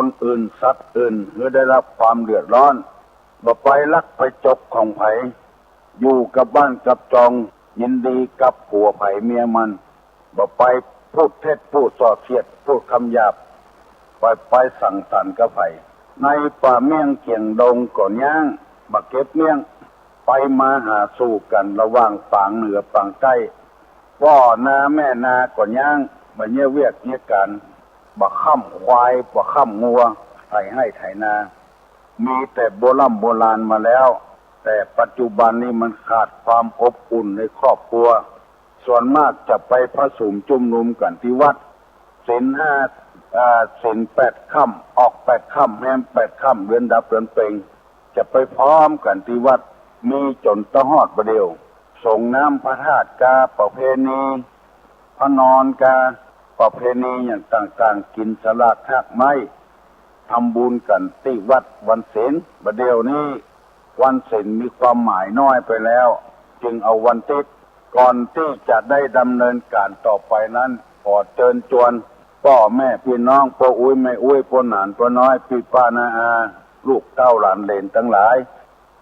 คนอื่นสัตว์อื่นเพื่อได้รับความเดือดร้อนบ่ไปลักไปจกของไผอยู่กับบ้านกับจองยินดีกับผัวไผเมียมันบ่ไปพูดเท็จพูดส่อเสียดพูดคำหยาบไปสั่งสรรค์กับไผในป่าเมี่ยงเกียงดงก่อนย่างบักเก็บเมี่ยงไปมาหาสู่กันระหว่างปางเหนือปางใต้พ่อนาแม่นาก่อนย่างมาเยี่ยเวียกเยี่ยกันบักค่ำควายบักค่ำงัวไถให้ไถนามีแต่โบราณมาแล้วแต่ปัจจุบันนี้มันขาดความอบอุ่นในครอบครัวส่วนมากจะไปผสมจุ่มนุมกันที่วัดศีลห้าศีล8 ค่ำออก8 ค่ำแม่ม8 ค่ำเดือนดับเดือนเพ็ญจะไปพร้อมกันที่วัดมีจนตะฮอดประเดียวส่งน้ำพระธาตุกาประเพณีพระนอนกาประเพณีอย่างต่างๆกินสลากหักไม้ทำบุญกันที่วัดวันศีลประเดียวนี้วันศีลมีความหมายน้อยไปแล้วจึงเอาวันติดก่อนที่จะได้ดำเนินการต่อไปนั้นขอเชิญชวนพ่อแม่พี่น้องพ่ออุ้ยแม่อุ้ยพ่อหนานพ่อน้อยพี่ป้านาอาลูกเต้าหลานเหลนทั้งหลาย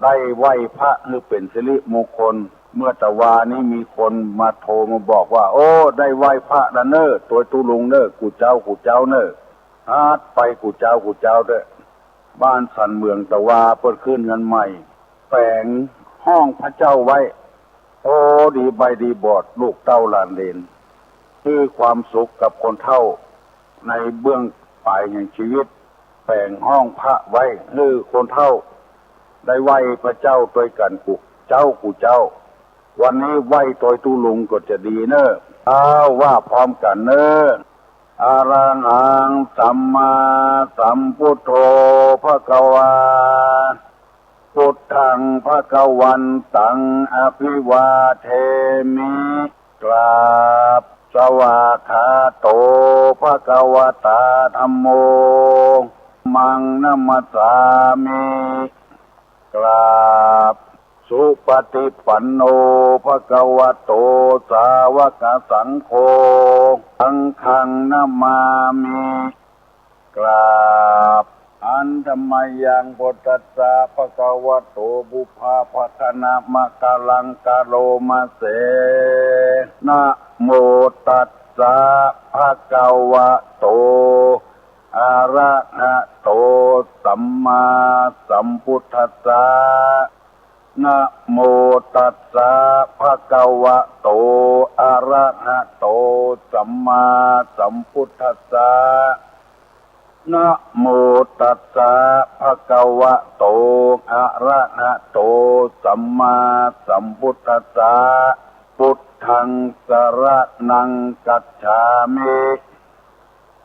ได้ไหว้พระให้เป็นสิริมงคลเมื่อตะวานี้มีคนมาโทรมาบอกว่าโอ้ได้ไหว้พระแล้วเน้อตัวตุลุงเน้อกูเจ้าเน้อไปกูเจ้าเด้อบ้านสันเมืองตะวาเปิดขึ้นเงินใหม่แฝงห้องพระเจ้าไว้โอ้ดีใบดีบอดลูกเต้าหลานเหลนคือความสุขกับคนเฒ่าในเบื้องปลายแห่งชีวิตแฝงห้องพระไว้คือคนเฒ่าได้ไหว้พระเจ้าตัวกันกูเจ้าวันนี้ไหว้ตัวตุลุงก็จะดีเนอะว่าพร้อมกันเนอะอะระหังสัมมาสัมพุทโธภควาพุทธังภควันตังอภิวาเทมิกราบสวากขาโตภควตาธัมโมมังนัมสสามิกราบสุปฏิปันโนภควโตสาวกสังโฆสังฆังนามามิกราบอันธรรมยังพุทธัสสะภควโตบุพพาภคณามะกะลังกะโลมาเสนะโมตัสสะภะคะวะโตอะระหะโตสัมมาสัมพุทธัสสะนะโมตัสสะภะคะวะโตอะระหะโตสัมมาสัมพุทธัสสะนะโมตัสสะภะคะวะโตอะระหะโตสัมมาสัมพุทธัสสะพุทธังสรณังกัจฉามิ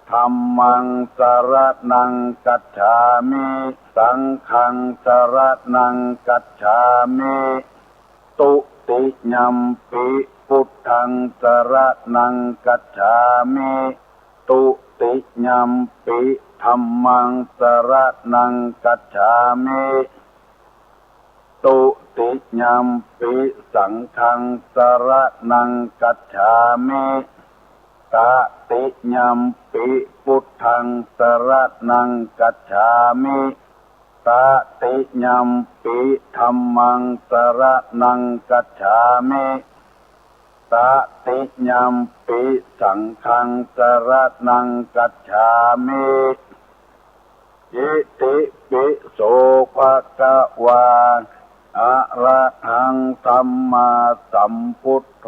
ธัมมังสรณังกัจฉามิสังฆังสรณังกัจฉามิตุติยัมปิพุทธังสรณังกัจฉามิตุติยัมปิธัมมังสรณังกัจฉามิตุติยัมปิสังฆังสรณังกัจฉามิตติยัมปิพุทธังสรณังกัจฉามิตติยัมปิธัมมังสรณังกัจฉามิตติยัมปิสังฆังสรณังกัจฉามิอิติปิโสภะคะวาอะระหังสัมมาสัมพุทโธ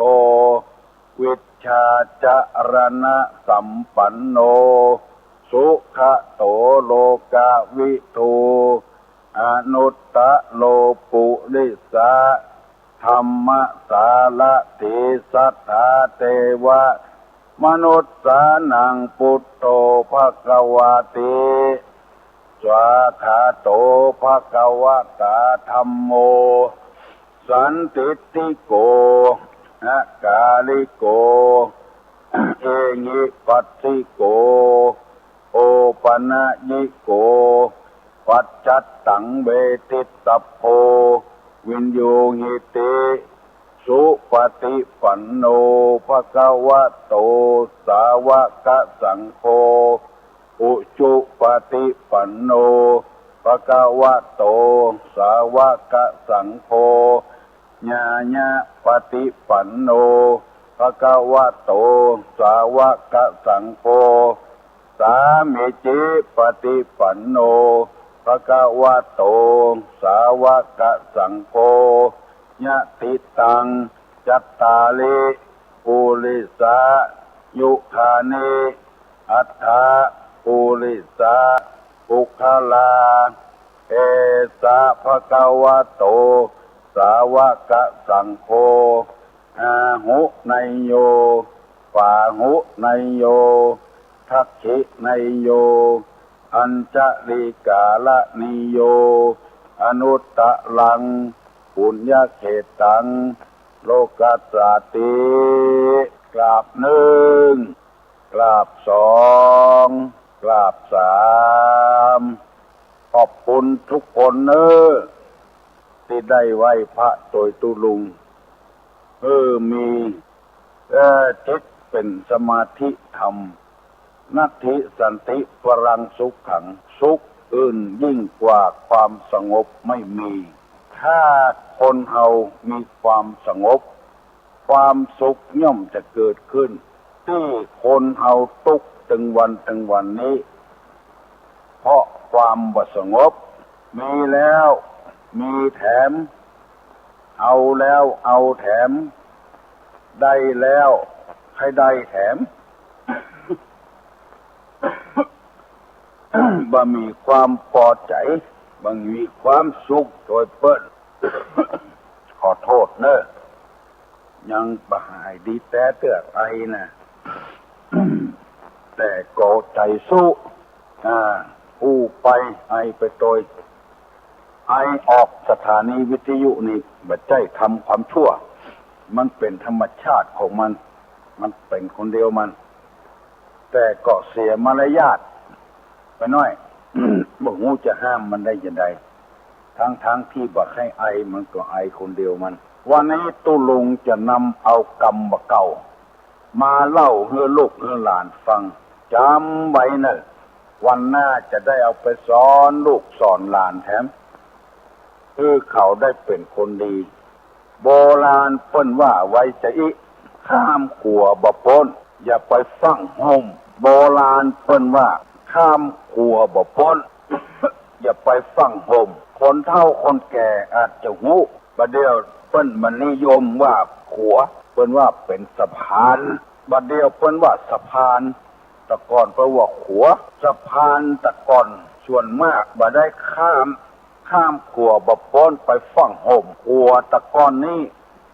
วิชชาจารณะสัมปันโนสุขโตโลกวิทูอนุตตโลปุริสะธัมมสารถิสัทธาเทวะมนุสสานังพุทโธภควาติสวากขาโตภควตาธัมโมสันติติโกกาลิโกเอหิปัสสิโกโอปนะยิโกปัจจัตตังเบติตัพโพวินโยหิติสุปฏิปันโนภควโตสาวกสังโฆ อุจุปฏิปันโนภะคะวะโตสาวกสังโฆญาญะปฏิปันโนภะคะวะโตสาวกสังโฆสามิจิปฏิปันโนภะคะวะโตสาวกสังโฆญะติตังจัตตาลิปุริสายุคานิอัฏฐาปุริสาปุคลาเอสะภะคะวะโตสาวกสังโฆอาหุไนโยปาหุไนโยทักขิไนโยอัญจลิกาลนิโยอนุตตะลังปุญญเขตังโลกัสสติกราบหนึ่งกราบสองกราบสามขอบคุณทุกคนที่ได้ไหว้พระโดยตุลุงมีจิตเป็นสมาธิธรรมนัตถิสันติปรังสุขขังสุขอื่นยิ่งกว่าความสงบไม่มีถ้าคนเฮามีความสงบความสุขย่อมจะเกิดขึ้นที่คนเฮาทุกข์ถึงวันนี้เพราะความบ่สงบมีแล้วมีแถมเอาแล้วเอาแถมได้แล้วให้ได้แถม บ่มีความพอใจบ่มีความสุขโดยเปิ้น ขอโทษเนอะยังบ่หายดีแต่เตือกไอนะ แต่ก็ใจสู้อู้ไปไอไปโดยไอออกสถานีวิทยุนี่บ่ใจทำความชั่วมันเป็นธรรมชาติของมันเป็นคนเดียวมันแต่ก็เสียมารยาทไปหน่อย บ่ฮู้จะห้ามมันได้ยังไงทั้งที่บ่ให้ไอมันก็ไอคนเดียวมันวันนี้ตุลุงจะนำเอากรรมเก่ามาเล่าให้ลูกให้หลานฟังจำไว้เนอะวันหน้าจะได้เอาไปสอนลูกสอนหลานแถมเขาได้เป็นคนดีโบราณเปิ้นว่าไว้จะอิข้ามขัวบ่พ้นอย่าไปฟังห่มโบราณเปิ้นว่าข้ามขัวบ่พ้น อย่าไปฟังห่มคนเฒ่าคนแก่อาจจะหูบัดเดียวเปิ้นมันนิยมว่าขัวเปิ้นว่าเป็นสะพานบัดเดียวเปิ้นว่าสะพานตะก่อนแปลว่าขัวสะพานตะก่อนส่วนมากบ่ได้ข้ามขัวบ่พ้นไปฟังห่มขัวตะก่อนนี้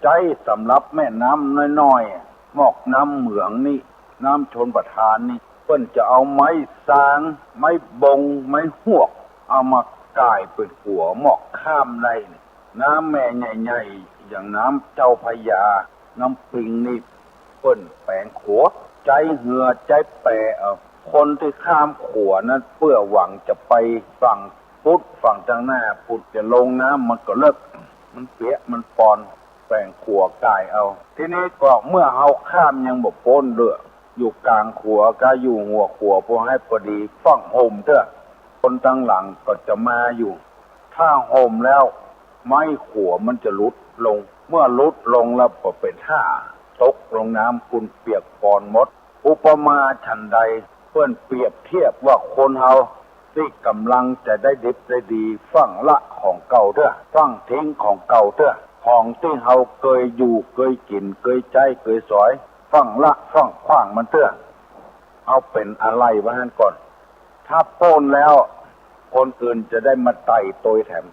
ใจสำหรับแม่น้ำน้อยๆหมอกน้ำเหมืองนี่น้ำชนประทานนี่เปิ้นจะเอาไม้สางไม้บงไม้หวกเอามาก่ายเป็นขัวหมอกข้ามได้น้ำแม่ใหญ่ๆอย่างน้ำเจ้าพระยาน้ำปิงนี่เปิ้นแปลงขัวใจเหือใจแปรคนที่ข้ามขัวนั้นเพื่อหวังจะไปฝั่งพุทธฝั่งทางหน้าพุทธจะลงน้ำมันก็เลิกมันเปียกมันปอนแปลงขัวกายเอาทีนี้ก็เมื่อเอาข้ามยังบ่พ้นเรืออยู่กลางขัวก็อยู่หัวขัวพอให้พอดีฟังห่มเถอะคนตั้งหลังก็จะมาอยู่ถ้าห่มแล้วไม้ขัวมันจะลุดลงเมื่อลุดลงแล้วก็เป็นท่าตกลงน้ำคุณเปียกปอนหมดอุปมาฉันใดเพื่อนเปรียบเทียบว่าคนเฮาที่กำลังจะได้ดิบได้ดีฟังละของเก่าเถอะฟังทิ้งของเก่าเถอะของที่เฮาเคยอยู่เคยกินเคยใจเคยสอยฟังละฟังขว้างมันเถอะเอาเป็นอะไรวะฮั่นก่อนถ้าโป้นแล้วคนอื่นจะได้มาไต่โตยแถม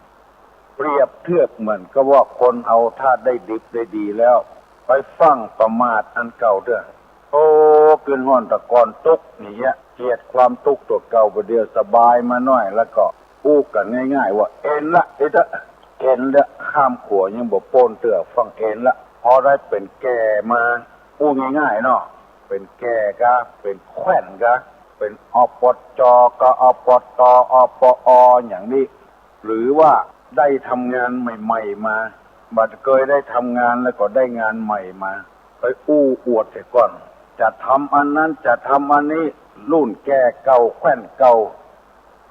เปรียบเทียบเหมือนก็ว่าคนเอาถ้าได้ดิบได้ดีแล้วไปฟังประมาทอันเก่าเถอะโอ้เกินห้อนตะกอนทุกนี่ฮะเกลียดความทุกข์ตัวเก่าประเดี๋ยวสบายมาหน่อยแล้วก็อู้กันง่ายๆว่าเอ็นละเอ็นละข้ามขัวยังบ่โป้นเตื้อฟังเอ็นละพอได้เป็นแก่มาอู้ง่ายๆเนาะเป็นแก่ก็เป็นแขวนก็เป็นอปจก็อปตอปออย่างนี้หรือว่าได้ทำงานใหม่ๆมาบัดเคยได้ทำงานแล้วก็ได้งานใหม่มาไปอู้อวดเสียก่อน จะทำอันนั้นจะทำอันนี้รุ่นแก่เก่าแคว้นเก่า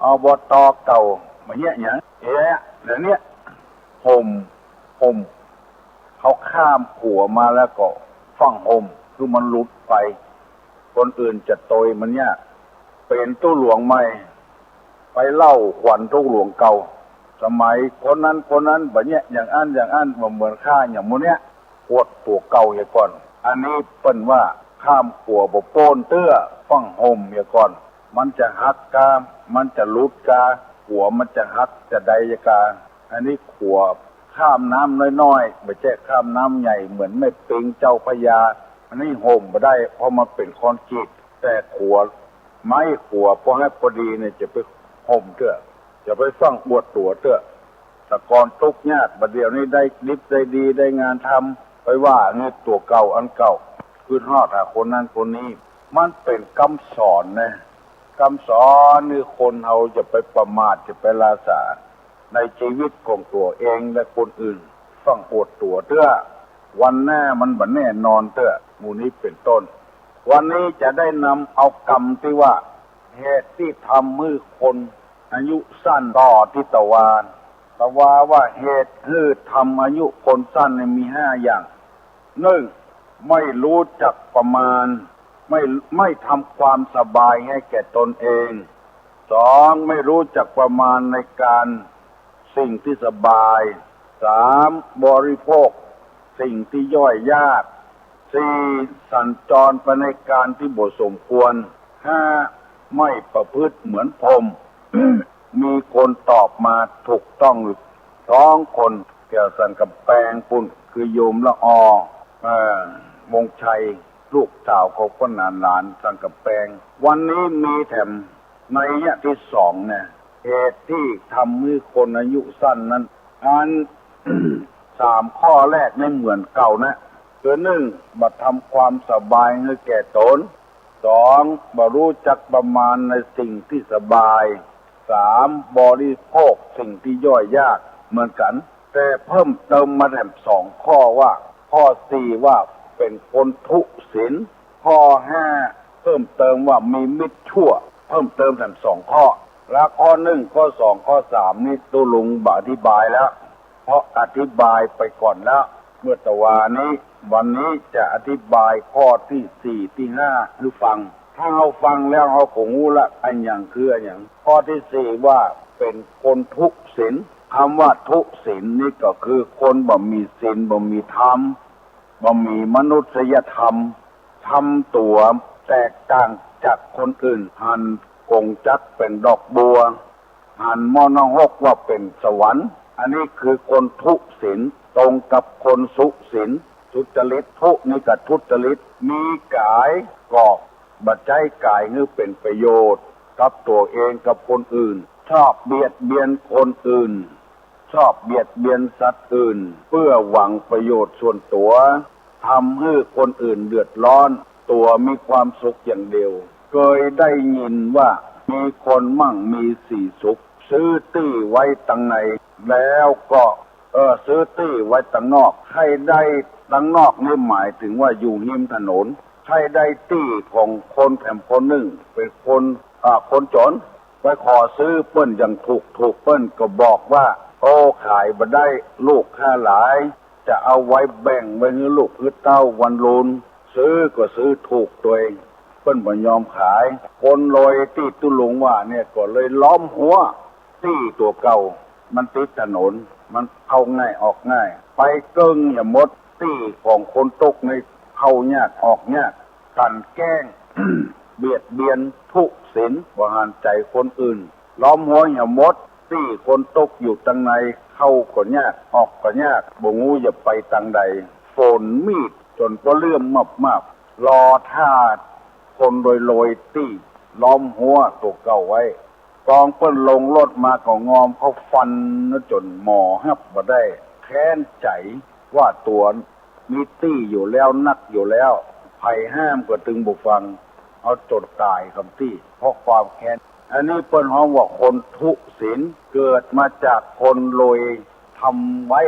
อบตเก่ามาเนี้ยอย่างเอ๊ะเดี๋ยวนี้ห่มเขาข้ามขัวมาแล้วก็ฟังห่มคือมันหลุดไปคนอื่นจะโตยมันเนี่ยเป็นตู้หลวงใหม่ไปเล่าขวัญตู้หลวงเก่าสมัยคนนั้นแบบเนี้ยอย่างอันเหมือนข้าอย่างมูเนี้ยปวดตัวเก่าอย่างก่อนอันนี้เป็นว่าข้ามขัวบ่โป้นเตื้อฟังห่มอย่างก่อนมันจะหักกามันจะลุดกาขัวมันจะหักจะใดกาอันนี้ขัวข้ามน้ำน้อยๆไม่ใช่ข้ามน้ำใหญ่เหมือนไม่ปิงเจ้าพญาอันนี้ห่มไม่ได้เพราะมันเป็นคอนกรีตแต่ขัวไม้ขัวพอให้พอดีเนี่ยจะไปห่มเตื้อจะไปฟังปวดตัวเตื้อแต่ก่อนทุกข์ยากบัดเดี๋ยวนี้ได้ดิบได้ดีได้งานทำไปว่าเนี่ยตัวเก่าอันเก่าคือทอดหาคนนั้นคนนี้มันเป็นคำสอนนะคำสอนนี่คนเราจะไปประมาทจะไปลาสาในชีวิตของตัวเองและคนอื่นฟังปวดตัวเตื้อวันหน้ามันบัดแน่นอนเตื้อหมู่นี้เป็นต้นวันนี้จะได้นำเอากรรมที่ว่าเหตุที่ทำมือคนอายุสั้นต่อที่ตะวาว่าเหตุคือทำอายุคนสั้นมี5 อย่าง1ไม่รู้จักประมาณไม่ทำความสบายให้แก่ตนเอง2ไม่รู้จักประมาณในการสิ่งที่สบาย3บริโภคสิ่งที่ย่อยยาก4สัญจรไปในการที่บ่สมควร5ไม่ประพฤติเหมือนพรหม มีคนตอบมาถูกต้อง2 คนแก้วสันกำแพงปุ่นคือโยมละอมงชัยลูกสาวเขาก็หลานสันกำแพงวันนี้มีแถมในยะที่2เนี่ยเหตุที่ทำให้คนอายุสั้นนั้นอัน 3 ข้อแรกไม่เหมือนเก่านะคือ1บัดทำความสบายให้แก่ตน2บ่รู้จักประมาณในสิ่งที่สบาย3บริโภคสิ่งที่ย่อยยากเหมือนกันแต่เพิ่มเติมมาแถม2 ข้อว่าข้อ4ว่าเป็นคนทุศีลข้อ5เพิ่มเติมว่ามีมิตรชั่วเพิ่มเติมแถม2 ข้อแล้วข้อ1ข้อ2ข้อ3นี่ตุลุงอธิบายแล้วเพราะอธิบายไปก่อนแล้วเมื่อตะวานี้วันนี้จะอธิบายข้อที่4ที่5ให้ฟังถ้าเราฟังแล้วเราคงรู้ละอันอย่างคืออันอย่างข้อที่4ว่าเป็นคนทุศีลคำว่าทุศีลนี่ก็คือคนบ่มีศีลบ่มีธรรมบ่มีมนุษยธรรมทำตัวแตกต่างจากคนอื่นหันกงจักเป็นดอกบัวหันมอนหกว่าเป็นสวรรค์อันนี้คือคนทุศีลตรงกับคนสุศีลทุจริตทุนี่กับทุจริตมีกายก็บัดใจกายนี่เป็นประโยชน์กับตัวเองกับคนอื่นชอบเบียดเบียนคนอื่นชอบเบียดเบียนสัตว์อื่นเพื่อหวังประโยชน์ส่วนตัวทำให้คนอื่นเดือดร้อนตัวมีความสุขอย่างเดียวเคยได้ยินว่ามีคนมั่งมีสีสุขซื้อตี้ไว้ตั้งในแล้วก็ซื้อตี้ไว้ตั้งนอกให้ได้ตั้งนอกนี่หมายถึงว่าอยู่ริมถนนให้ได้ตี้ของคนแถมคนหนึ่งเป็นคนจนไปขอซื้อเปิ้นอย่างถูกเปิ้นก็บอกว่าโอ้ขายบ่ได้ลูกค่าหลายจะเอาไว้แบ่งไว้ให้ลูกคือเต้าวันลุนซื้อก็ซื้อถูกตัวเองเปิ้นบ่ยอมขายคนรวยที่ตุลุงว่าเนี่ยก็เลยล้อมหัวตี้ตัวเก่ามันติดถนนมันเข้าง่ายออกง่ายไปเกิ้งอย่ามดตี้ของคนตกในเข้ายากออกยากกันแกล้ง เบียดเบียนทุศีลบ่หันใจคนอื่นล้อมหัวอย่ามดตี้คนตกอยู่ตังในเข้าก็ยากออกก็ยากบ่งูอย่าไปตังใดฝนมีดจนก็เลื่อมมากรอท่าคนโรยตี้ล้อมหัวตัวเก่าไว้กองเปิ้นลงรถมาก็งอมเขาฟันจนหมอฮับบ่ได้แค้นใจว่าตัวมีตี้อยู่แล้วนักอยู่แล้วไผห้ามก็ตึงบ่ฟังเอาจนตายคำตี้เพราะความแค้นอันนี้เปิ้นฮ้องว่าคนทุศีลเกิดมาจากคนรวยทำไว้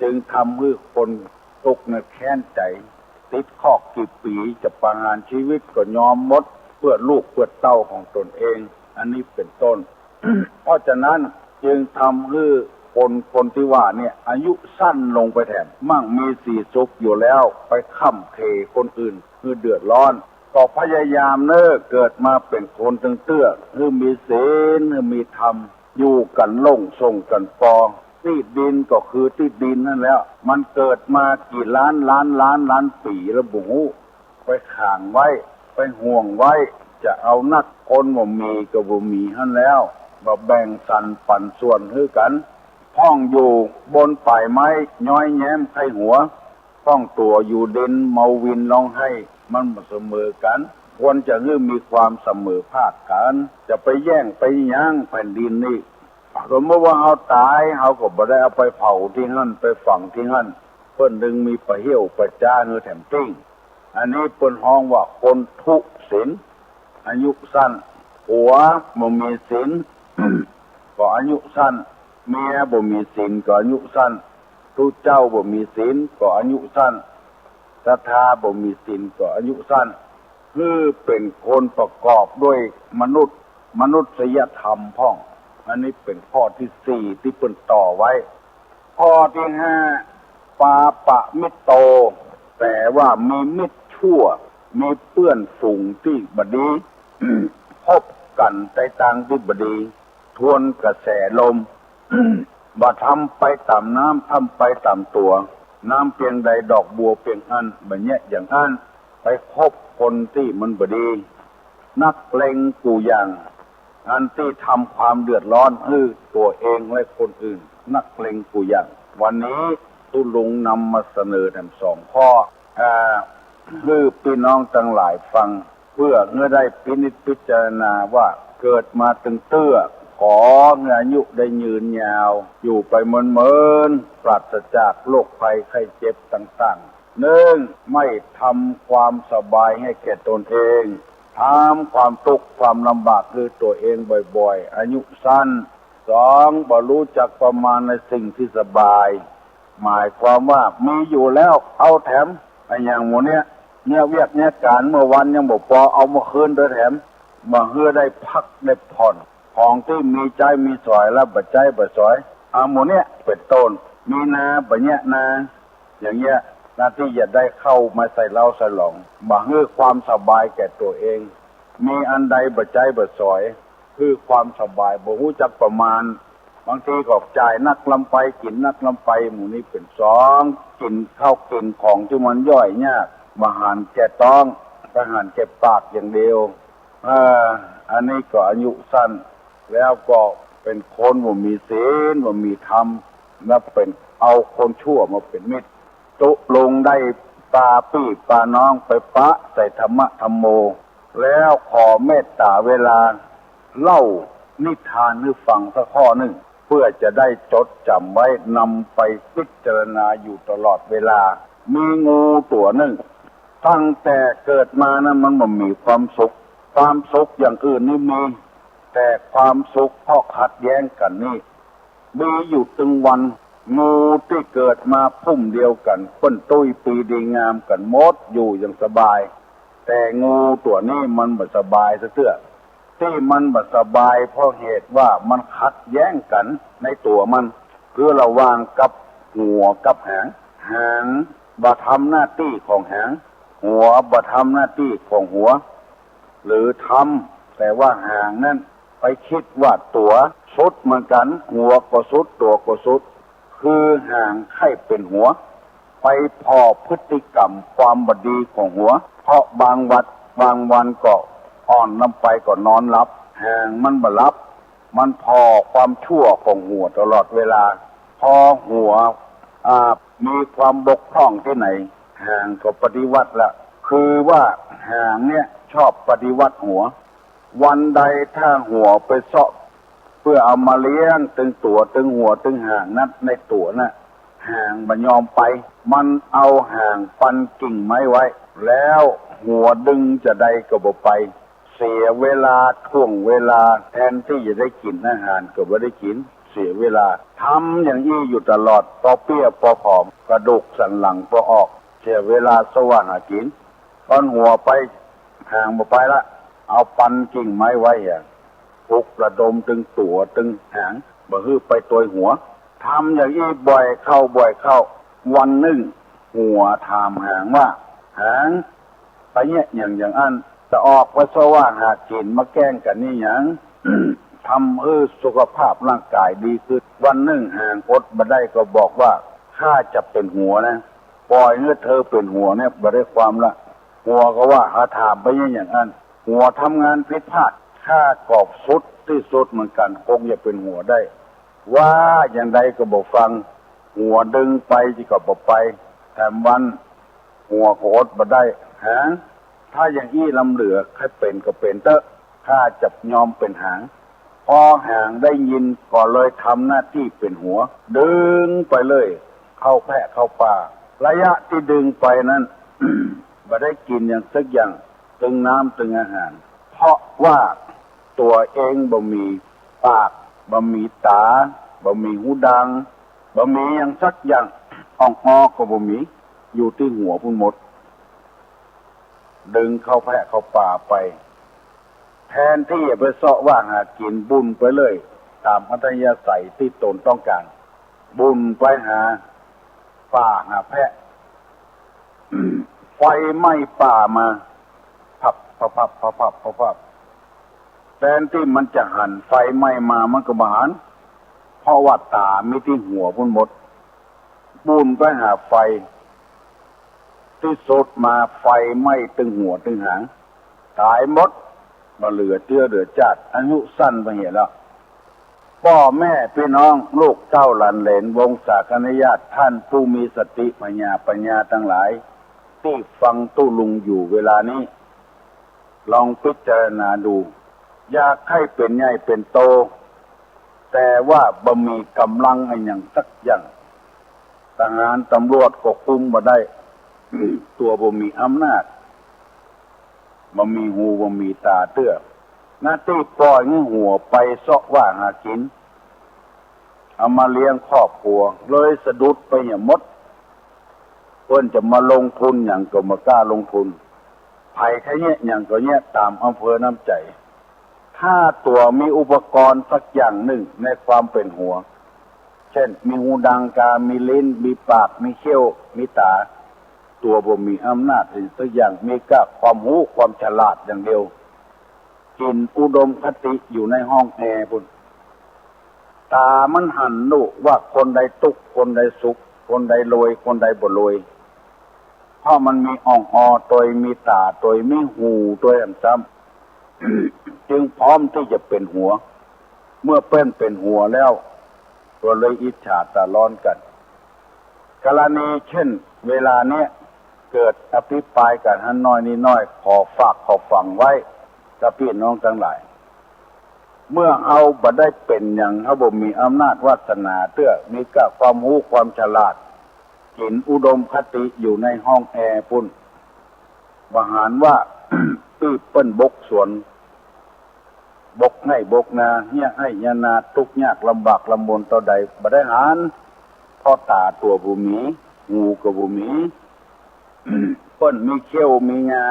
จึงทำให้คนตกในแค้นใจ ติดข้อกี่ปีจะประหารชีวิตก็ยอมหมดเพื่อลูกเพื่อเต้าของตนเองอันนี้เป็นต้น เพราะฉะนั้นจึงทำให้คนที่ว่าเนี่ยอายุสั้นลงไปแทนมั่งมีสีสุขอยู่แล้วไปค้ำเทคนอื่นคือเดือดร้อนก็พยายามเกิดมาเป็นคนตึงเตื้อคือมีศีลคือมีธรรมอยู่กันล่งส่งกันปองที่ดินก็คือที่ดินนั่นแล้วมันเกิดมากี่ล้านปีแล้วบุหูไปขังไว้ไปห่วงไว้จะเอานักคนบ่มีก็บ่มีหั่นแล้วมาแบ่งสรรปันส่วนคือกันห้องอยู่บนป่ายไม้ย้อยแย้มไข้หัวห้องตัวอยู่ดินเมาวินร้องไห้มันบ่เสมอกันควรจะมีความเสมอภาคกันจะไปแย่งไปยั้งแผ่นดินนี่สมมติว่าเฮาตายเฮาก็บ่ได้เอาไปเผาที่นั่นไปฝังที่นั่นเพิ่นดึงมีประเหี้ยวประจ้าเนื้อแถมติ้งอันนี้เพิ่นฮ้องว่าคนทุศีลอายุสั้นผัวบ่มีศีล ก็อายุสั้นเมียบ่มีศีลก็อายุสั้นผู้เจ้าบ่มีศีลก็อายุสั้นศรัทธาบ่มีศีลก็อายุสั้นคือเป็นคนประกอบด้วยมนุษยธรรมพ่องอันนี้เป็นข้อที่สี่ที่เพิ่นต่อไว้ข้อที่ห้าปาปะมิตโตแต่ว่ามีมิตรชั่วมีเพื่อนฝูงที่บดี พบกันในทางที่บดีทวนกระแสลม บ่ทำไปตามน้ำทำไปตามตัวน้ำเพียงใดดอกบัวเพียงอันแบบเนี้ยอย่างนั้นไปคบคนที่มันบดีนักเลงกูอย่างอันที่ทำความเดือดร้อนคือตัวเองและคนอื่นนักเลงกูอย่างวันนี้ตุลุงนำมาเสนอทั้งสองข้อคือพี่น้องทั้งหลายฟังเพื่อเมื่อได้พิจารณาว่าเกิดมาตึงเตื้อขออายุได้ยืนยาวอยู่ไปเมินปราศจากโรคภัยไข้เจ็บต่างๆหนึ่งไม่ทำความสบายให้แก่ตนเองทำความทุกข์ความลำบากคือตัวเองบ่อยๆอายุสั้นสองบ่รู้จักประมาณในสิ่งที่สบายหมายความว่ามีอยู่แล้วเอาแถมไอ้อย่างหมู่เนี่ยเวียกเนี่ยการเมื่อวันยังบ่พอเอามาคืนด้วยแถมมาเพื่อได้พักได้ผ่อนของที่มีใจมีสอยแล้วบ่ใจบ่สอยหมู่เนี่ยเป็นต้นมีนาบ่เนี่ยนาอย่างเงี้ยหน้าที่จะได้เข้ามาใส่เล่าใส่หลงมาเพื่อความสบายแก่ตัวเองมีอันใดบ่ใจบ่สอยคือความสบายบ่รู้จักประมาณบางทีก็จ่ายนักลำไปกินนักลำไปหมู่นี้เป็นสองกินข้าวกินของที่มันย่อยยากมาหารแก่ต้องไปหารแก่ปากอย่างเดียวอันนี้ก็อายุสั้นแล้วก็เป็นคนบ่มีศีลบ่มีธรรมแล้วเป็นเอาคนชั่วมาเป็นมิตรตุลงได้ปาปี้ปาน้องไปปะใส่ธรรมะธรรมโมแล้วขอเมตตาเวลาเล่านิทานให้ฟังสักข้อหนึ่งเพื่อจะได้จดจำไว้นำไปพิจารณาอยู่ตลอดเวลามีงูตัวหนึ่งตั้งแต่เกิดมานั้นมันบ่มีความสุขอย่างอื่นนี่มีแต่ความสุขเพราะขัดแย้งกันนี่มีอยู่ถึงวันงูที่เกิดมาพุ่มเดียวกันพ้นตุ้ยปีดีงามกันหมดอยู่อย่างสบายแต่งูตัวนี้มันบ่สบายซะเตื้อที่มันบ่สบายเพราะเหตุว่ามันขัดแย้งกันในตัวมันคือระหว่างกับหัวกับหางบ่ทำหน้าที่ของหางหัวบ่ทำหน้าที่ของหัวหรือทำแต่ว่าหางนั้นไปคิดว่าตัวสุดเหมือนกันหัวก็สุดตัวก็สุดคือหางไข่เป็นหัวไปพอพฤติกรรมความบดีของหัวเพราะบางวันก็อ่อนลงไปก็นอนหลับหางมันบ่หลับมันพอความชั่วของหัวตลอดเวลาพอหัวมีความบกพร่องที่ไหนหางก็ปฏิวัติละคือว่าหางเนี่ยชอบปฏิวัติหัววันใดถ้าหัวไปเสาะเพื่อเอามาเลี้ยงตึงตัวตึงหัวตึงหางนั้นในตัวน่ะหางมันยอมไปมันเอาหางปันกิ่งไม้ไว้แล้วหัวดึงจะได้ก็บ่ไปเสียเวลาท่วงเวลาแทนที่จะได้กินอาหารก็บ่ได้กินเสียเวลาทำอย่างนี้อยู่ตลอดพอเปี้ยพอผอมกระดูกสันหลังพอออก เสียเวลาสว่างหากินตอนหัวไปห่างบ่ไปละเอาปันกิ่งไม้ไว้ปลุกระดมตึงตัวตึงหางบ่ฮื้อไปตัวหัวทำอย่างนี้บ่อยเข้าวันหนึ่งหัวถามหางว่าหางไปเนี่ยอย่างอันจะออกปัสสาวะหากินมาแกล้งกันนี่อย่าง ทำให้สุขภาพร่างกายดีขึ้นวันหนึ่งห่างอดมาได้ก็บอกว่าข้าจะเป็นหัวนะปล่อยเมื่อเธอเป็นหัวเนี่ยบ่ได้ความละหัวก็ว่าหาถามไปอย่างนั้นหัวทำงานผิดพลาดข้ากอบสุดที่สุดเหมือนกันคงจะเป็นหัวได้ว่าอย่างใดก็บอกฟังหัวดึงไปที่ก็บอกไปแถมวันหัวโคตรมาได้หางถ้าอย่างอี้ลำเหลือใครเป็นก็เป็นเตอะข้าจะยอมเป็นหางพอหางได้ยินก็เลยทำหน้าที่เป็นหัวดึงไปเลยเข้าแพะเข้าป่าระยะที่ดึงไปนั้น บ่ได้กินอย่างสักอย่างตึงน้ำตึงอาหารเพราะว่าตัวเองบ่มีปากบ่มีตาบ่มีหูดังบ่มีอย่างสักอย่างอ่องอ้อก็บ่มีอยู่ที่หัวพุ่นหมดดึงเข้าแพะเข้าป่าไปแทนที่จะไปเสาะว่าหากินบุญไปเลยตามอัธยาศัยที่ตนต้องการบุญไปหาป่าหาแพะ ไฟไหม้ป่ามาพับแทนที่มันจะหันไฟไหม้มามันก็บหันเพราะว่าตาไม่ที่หัวพุ่นหมดบุญไปหาไฟที่สุดมาไฟไหม้ตึงหัวตึงหางตายหมดมาเหลือเจือเหลือจัดอายุสั้นไปเห็นแล้วพ่อแม่พี่น้องลูกเต้าหลานเหลนวงศาคณญาติท่านผู้มีสติปัญญาทั้งหลายที่ฟังตู้ลุงอยู่เวลานี้ลองพิจารณาดูอยากให้เป็นใหญ่เป็นโตแต่ว่าบ่มีกำลังอะไรอย่างสักอย่างทหารตำรวจก็คุมบ่ได้ ตัวบ่มีอำนาจบ่มีหูบ่มีตาเตื้อหน้าที่ปล่อยให้หัวไปเสาะว่าหากินเอามาเลี้ยงครอบครัวเลยสะดุดไปอย่างมดเพิ่นจะมาลงทุนอย่างก็บ่กล้าลงทุนไผแค่เนี้ยอย่างก็เนี้ยตามอำเภอน้ำใจถ้าตัวมีอุปกรณ์สักอย่างหนึ่งในความเป็นหัวเช่นมีหูดังกามีลิ้นมีปากมีเขี้ยวมีตาตัวบ่มีอำนาจสักอย่างมีแค่ความรู้ความฉลาดอย่างเดียวกินอุดมคติอยู่ในห้องแอร์พุ่นตามันหันรู้ว่าคนใดทุกข์คนใดสุขคนใดรวยคนใดบ่รวยเพราะมันมีอ่องอตัวมีตาตัวมีหูตัวอันซ้ำ จึงพร้อมที่จะเป็นหัวเมื่อเป็นหัวแล้วก็เลยอิจฉาตาร้อนกันกรณีเช่นเวลาเนี้ยเกิดอภิปรายกันหันน้อยนี่น้อยขอฝากขอฟังไว้กับพี่น้องทั้งหลายเมื่อเอาบ่ได้เป็นอย่างเขาบ่มีอำนาจวาสนาเตื้อมีกะความรู้ความฉลาดกินอุดมคติอยู่ในห้องแอร์พุ่นบหารว่า ตื้อเปิ้นบกสวนบกให้บกนาเฮียให้ยานาทุกข์ยากลำบากลำบนต่อใดบ่ได้หารพ่อตาตัวบ่มีหูก็บ่มี เปิ้นมีเขี้ยวมีงา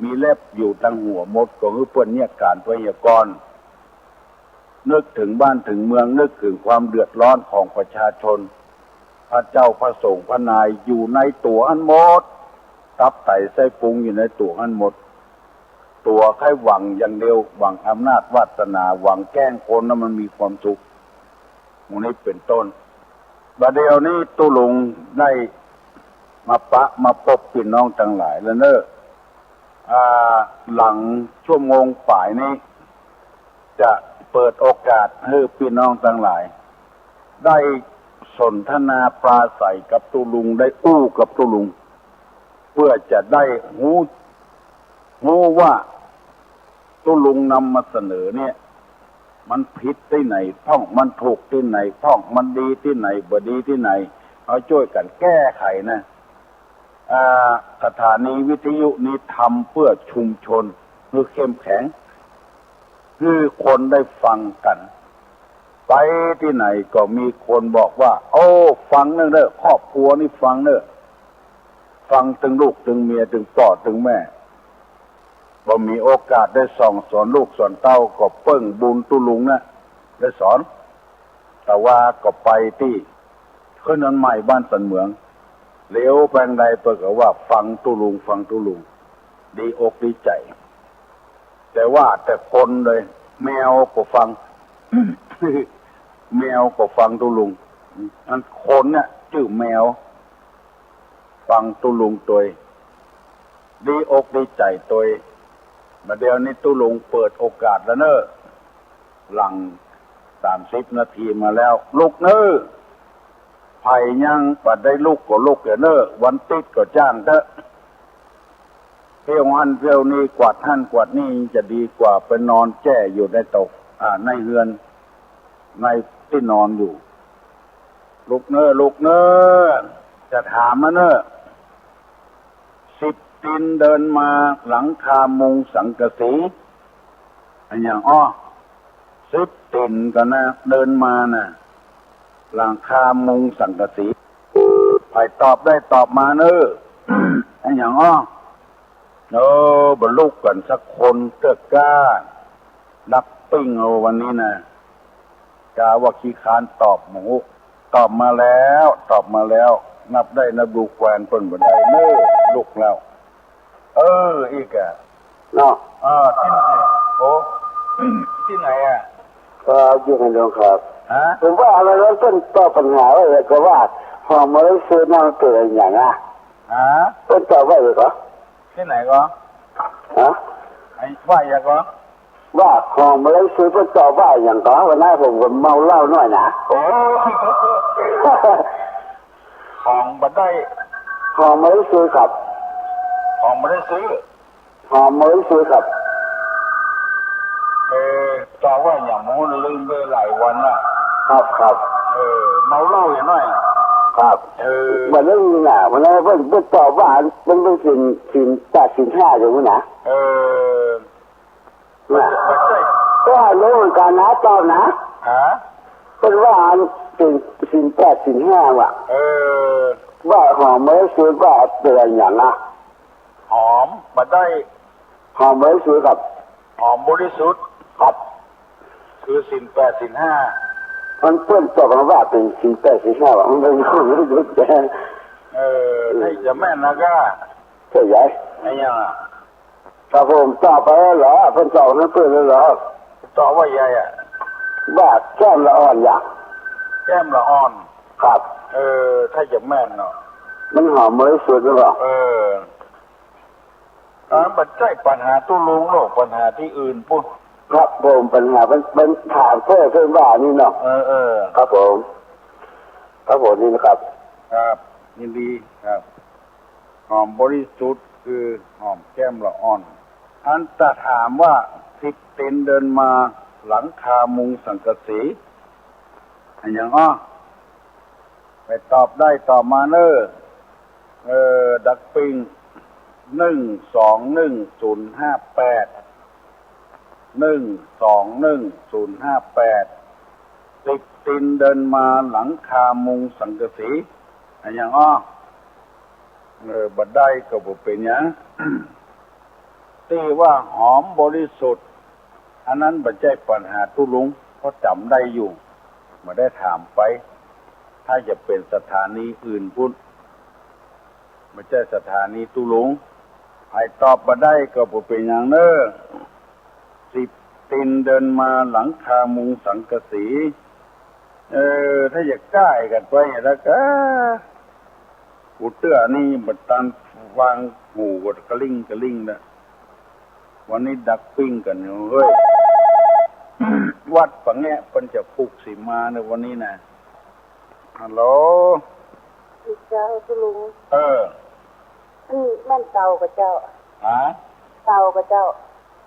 มีเล็บอยู่ตั้งหัวหมดก็คือเปิ้นเนี่ยการพยากรณ์นึกถึงบ้านถึงเมืองนึกถึงความเดือดร้อนของประชาชนพระเจ้าพระสงฆ์พระนายอยู่ในตัวอันหมดตับไตไส้พุงอยู่ในตัวอันหมดตัวแค่หวังอย่างเดียวหวังอำนาจวาสนาหวังแกล้งคนแล้วมันมีความสุขหมู่นี้เป็นต้นบัดเดี๋ยวนี้ตุลุงได้มาพบพี่น้องทั้งหลายแล้วเนอะหลังชั่วโมงฝ่ายนี้จะเปิดโอกาสให้พี่น้องทั้งหลายได้สนทนาปราศัยกับตุลุงได้อู้กับตุลุงเพื่อจะได้รู้ว่าตุลุงนำมาเสนอเนี่ยมันผิดที่ไหนท่องมันถูกที่ไหนท่องมันดีที่ไหนบ่ดีที่ไหนเอาช่วยกันแก้ไขนะสถานีวิทยุนี้ทำเพื่อชุมชนเพื่อเข้มแข็งคือคนได้ฟังกันไปที่ไหนก็มีคนบอกว่าโอ้ฟังเนอะครอบครัวนี่ฟังเนอะ ฟังถึงลูกถึงเมียถึงพ่อถึงแม่บ่มีโอกาสได้ส่องสอนลูกสอนเต้าก็เปิ้งบุญตุลุงนะได้สอนแต่ว่าก็ไปที่ขึ้นนั้นใหม่บ้านสันเหมืองเลี้ยวแปลงใดเปิดก็ว่าฟังตุลุงฟังตุลุงดีอกดีใจแต่ว่าแต่คนเลยแมวก็ฟัง แมวก็ฟังตุลุงอันคนเนี่ยชื่อแมวฟังตุลุงตัวดีอกดีใจตัวมาเดี๋ยวนี้ตุลุงเปิดโอกาสแล้วเนอะหลัง30 นาทีมาแล้วลูกเนอะไผ่ยังปัดได้ลูกก็ลูกเนอะวันติดก็จ้างเถอะเที่ยวหันเที่ยวนี้กวาดท่านกวาดนี่จะดีกว่าไปนอนแจ้อยู่ในตกในเฮือนในที่นอนอยู่ลูกเนอะลูกเนอะจะถามมาเนอะ10 ตีนเดินมาหลังคามุงสังกะสีอันอย่าง10 ตีนกันนะเดินมานะหลังคามุงสังกะสีใครตอบได้ตอบมาเนอะ อันอย่างบรรลุกันสักคนเตื้อกล้าดักปิ้งเอาวันนี้นะกาว่าขี้คานตอบหมูตอบมาแล้วนับได้นับดูแควนเพิ่นบ่ได้เนอะลูกแล้วอีกเนาะที่ไหนโอ้ ที่ไหนอยู่ในโรงครับผมว่าอะไรแล้วต้นตอบปัญหาไว้เลยก็ว่าหอมมาเลยซื้อน้ำเกลืออย่างต้นตอบไว้เลยก็ที่ไหนก็ไอ้ว่าอย่างก็ว่าหอมมาเลยซื้อต้นตอบว่าอย่างก็วันนั้นผมก็เมาเหล้าหน่อยนะโอ้ของบัดได้หอมมาเลยซื้อครับของไม่ได้ซื้อหอมมาเลยซื้อครับตอบว่าอย่างมูนลืมไปหลายวันละครับเมาเหล้าอย่างน้อยครับวันนั้นน่ะวันนั้นเพิ่นตอบว่ามันเป็นสินตัดสิน5อยู่นะน่ะก็รู้เหมือนกันนะตอบนะเป็นว่าสิน8สิน5ว่ะว่าหอมไม่ซื้อว่าเตือนอย่างหอมมาได้หอมไม่ซื้อกับหอมบริสุทธิ์ครับคือสิน8สิน5มันเพิ่มตอบมาว่าเป็นสิน8สิน5ว่ะมันเป็นคนไม่รู้แจ้ให้จะแม่นนะก็ใช่ไหมไอ้ยังครับผมตอบไปแล้วเหรอเพิ่นตอบนั่นเพิ่นแล้วเหรอตอบว่าใหญ่ว่าแก้มละอ่อนอย่างแก้มละอ่อนครับถ้าจะแม่นเนาะมันหอมไม่สุดหรือเปล่าปัจจัยปัญหาตู้ลุงโลกปัญหาที่อื่นปุ๊บครับผมปัญหาเป็นถามเพื่อนว่านี่เนาะครับผมนี่นะครับครับยินดีครับหอมบริสุทธิ์คือหอมแก้มละอ่อนอันจะถามว่า10 ตีนเดินมาหลังคามุงสังกะสีอันอย่างไปตอบได้ตอบมาเนอะดักปิง121058 10 ตีนเดินมาหลังคามุงสังกะสีอันอย่างบัดได้ก็บ่เป็นหยัง ที่ว่าหอมบริสุทธิ์อันนั้นบัดใจปัญหาตุลุงเพราะจำได้อยู่มาได้ถามไปถ้าจะเป็นสถานีอื่นพุ่นไม่ใช่สถานีตุลุงไอ้ตอบมาได้ก็บ่เป็นอย่างเนอะ10 ตีนเดินมาหลังคามุงสังกะสีถ้าอยากใกล้กันไปแล้วก็กูเตื้อนี่บัดตันวางหูกดกระลิ่งนะวันนี้ดักปิ้งกันอยู่เฮ้ย วัดปังแง่เพิ่นจะผูกสีมาในวันนี้นะฮัลโหลเจ้าคุณลุงแม่นเต่ากับเจ้าเต่ากับเจ้า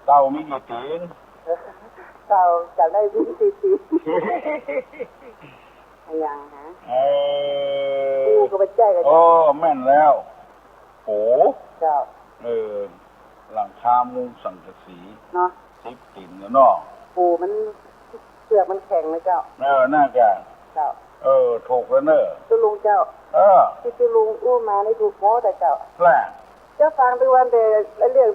เต่ามีกี่ตีนเต่าจะได้วิ่งตีอย่างฮะปูกับปัจจัยกับเจ้าแม่นแล้วโอ้เจ้าหลังคามุงสังกะสีเนาะ10 ตีนเนาะปูมันเปลือกมันแข็งเลยเจ้าน่าจะเจ้า ถูกแล้วเนอะตุลุงเจ้าที่ตุลุงอู้มาในถูกหมอแต่เจ้าแหละเจ้าฟังไปวันเดียวเรื่อง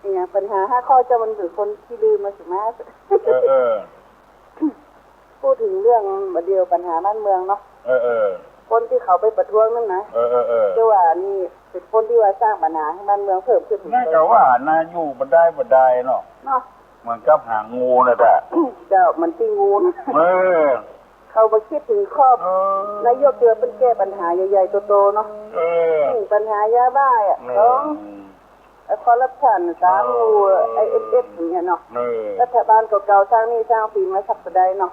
เนี่ยปัญหา5 ข้อเจ้ามันถึงคนที่ลืมมาสิมาพูดถึงเรื่องเดียวปัญหาบ้านเมืองเนาะคนที่เขาไปประท้วงนั่นนะเจ้าว่านี่เป็นคนที่ว่าสร้างปัญหาให้บ้านเมืองเพิ่มขึ้นน่าจะว่านาอยู่บันไดเนาะเหมือนกับหางงูนะแต่เจ้ามันที่งูเขาไปคิดถึงครอบนายกเดือเป็นแก้ปัญหาใหญ่ๆโตๆเนาะปัญหายาบ้าต้องคอร์รัปชันงูIMF อย่างเงี้ยเนาะรัฐบาลเก่าๆสร้างนี่สร้างปีมาสักประใดเนาะ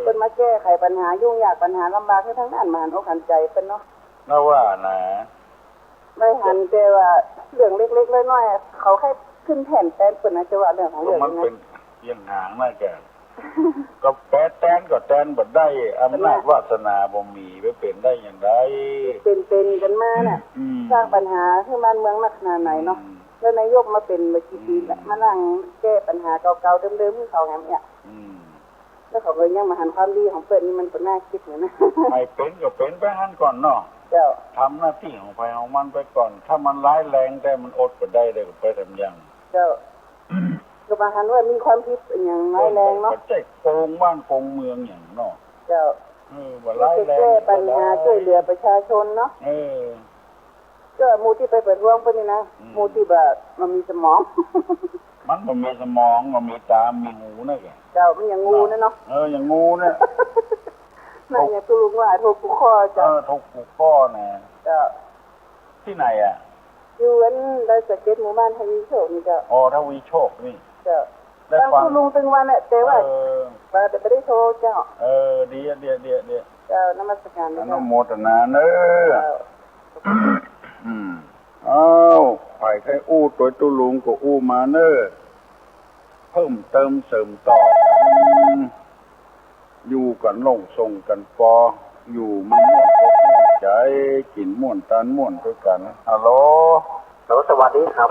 เป็นมาแก้ไขปัญหายุ่งยากปัญหาลำบากให้ทั้งนั้นมาหันอกหันใจเป็นเนาะน่าว่านะไม่หันแต่ว่าเรื่องเล็กๆน้อยๆเขาให้ขึ้นแผ่นแป้นเป็นนะจะว่าเรื่องของเรื่องมันเป็นยังหางน่าแกก็แป้นก็แป้นบัดได้อำนาจวาสนาบ่มีไปเป็นได้อย่างไรเป็นกันมาน่ะสร้างปัญหาให้บ้านเมืองนักขนาดไหนเนาะแล้วนายกมาเป็นมากี่ปีแล้วมานั่งแก้ปัญหาเก่าๆเดิมๆที่เขาแหมเนี่ยแล้วเขาเลยยังมาหันความดีของเปิ้นนี่มันก็น่าคิดเหมือนนะให้เป็นก็เป็นไปหันก่อนเนาะเจ้าทำหน้าที่ของไปของมันไปก่อนถ้ามันร้ายแรงแต่มันอดก็ได้ก็ไปทำอย่างเจ้าก็มาหันว่ามีความผิดอย่างร้ายแรงเนาะใจโกงบ้านโกงเมืองอย่างเนาะเจ้าว่าร้ายแรงแก้ปัญหาช่วยเหลือประชาชนเนาะก็มูที่ไปเปิดร่วงไปนี่นะมูที่แบบมันมีสมองมันมีสมองมันมีตามีหูนะแกเจ้ามันอย่างงูนะเนาะอย่างงูนะนั่นอย่างตุลุงว่าถูกผูกคอเจ้าถูกผูกข้อนะเจ้าที่ไหนอ่ะอยู่กันได้สเก็ตหมู่บ้านทวีโชคนี่เจ้าทวีโชคนี่เจ้าตั้งตุลุงตึงวันเนี่ยแต่ว่าแต่ไม่ได้โทรเจ้าดีเจ้านมัสการอนุโมทนาเนอะไผ่ไข่อู้ตัวตุลุงก็อู้มาเนอะเพิ่มเติมเสริมต่ออยู่กันลงส่งกันปออยู่มันม่วนใจกินม่วนตานม่วนด้วยกันฮัลโหลสวัสดีครับ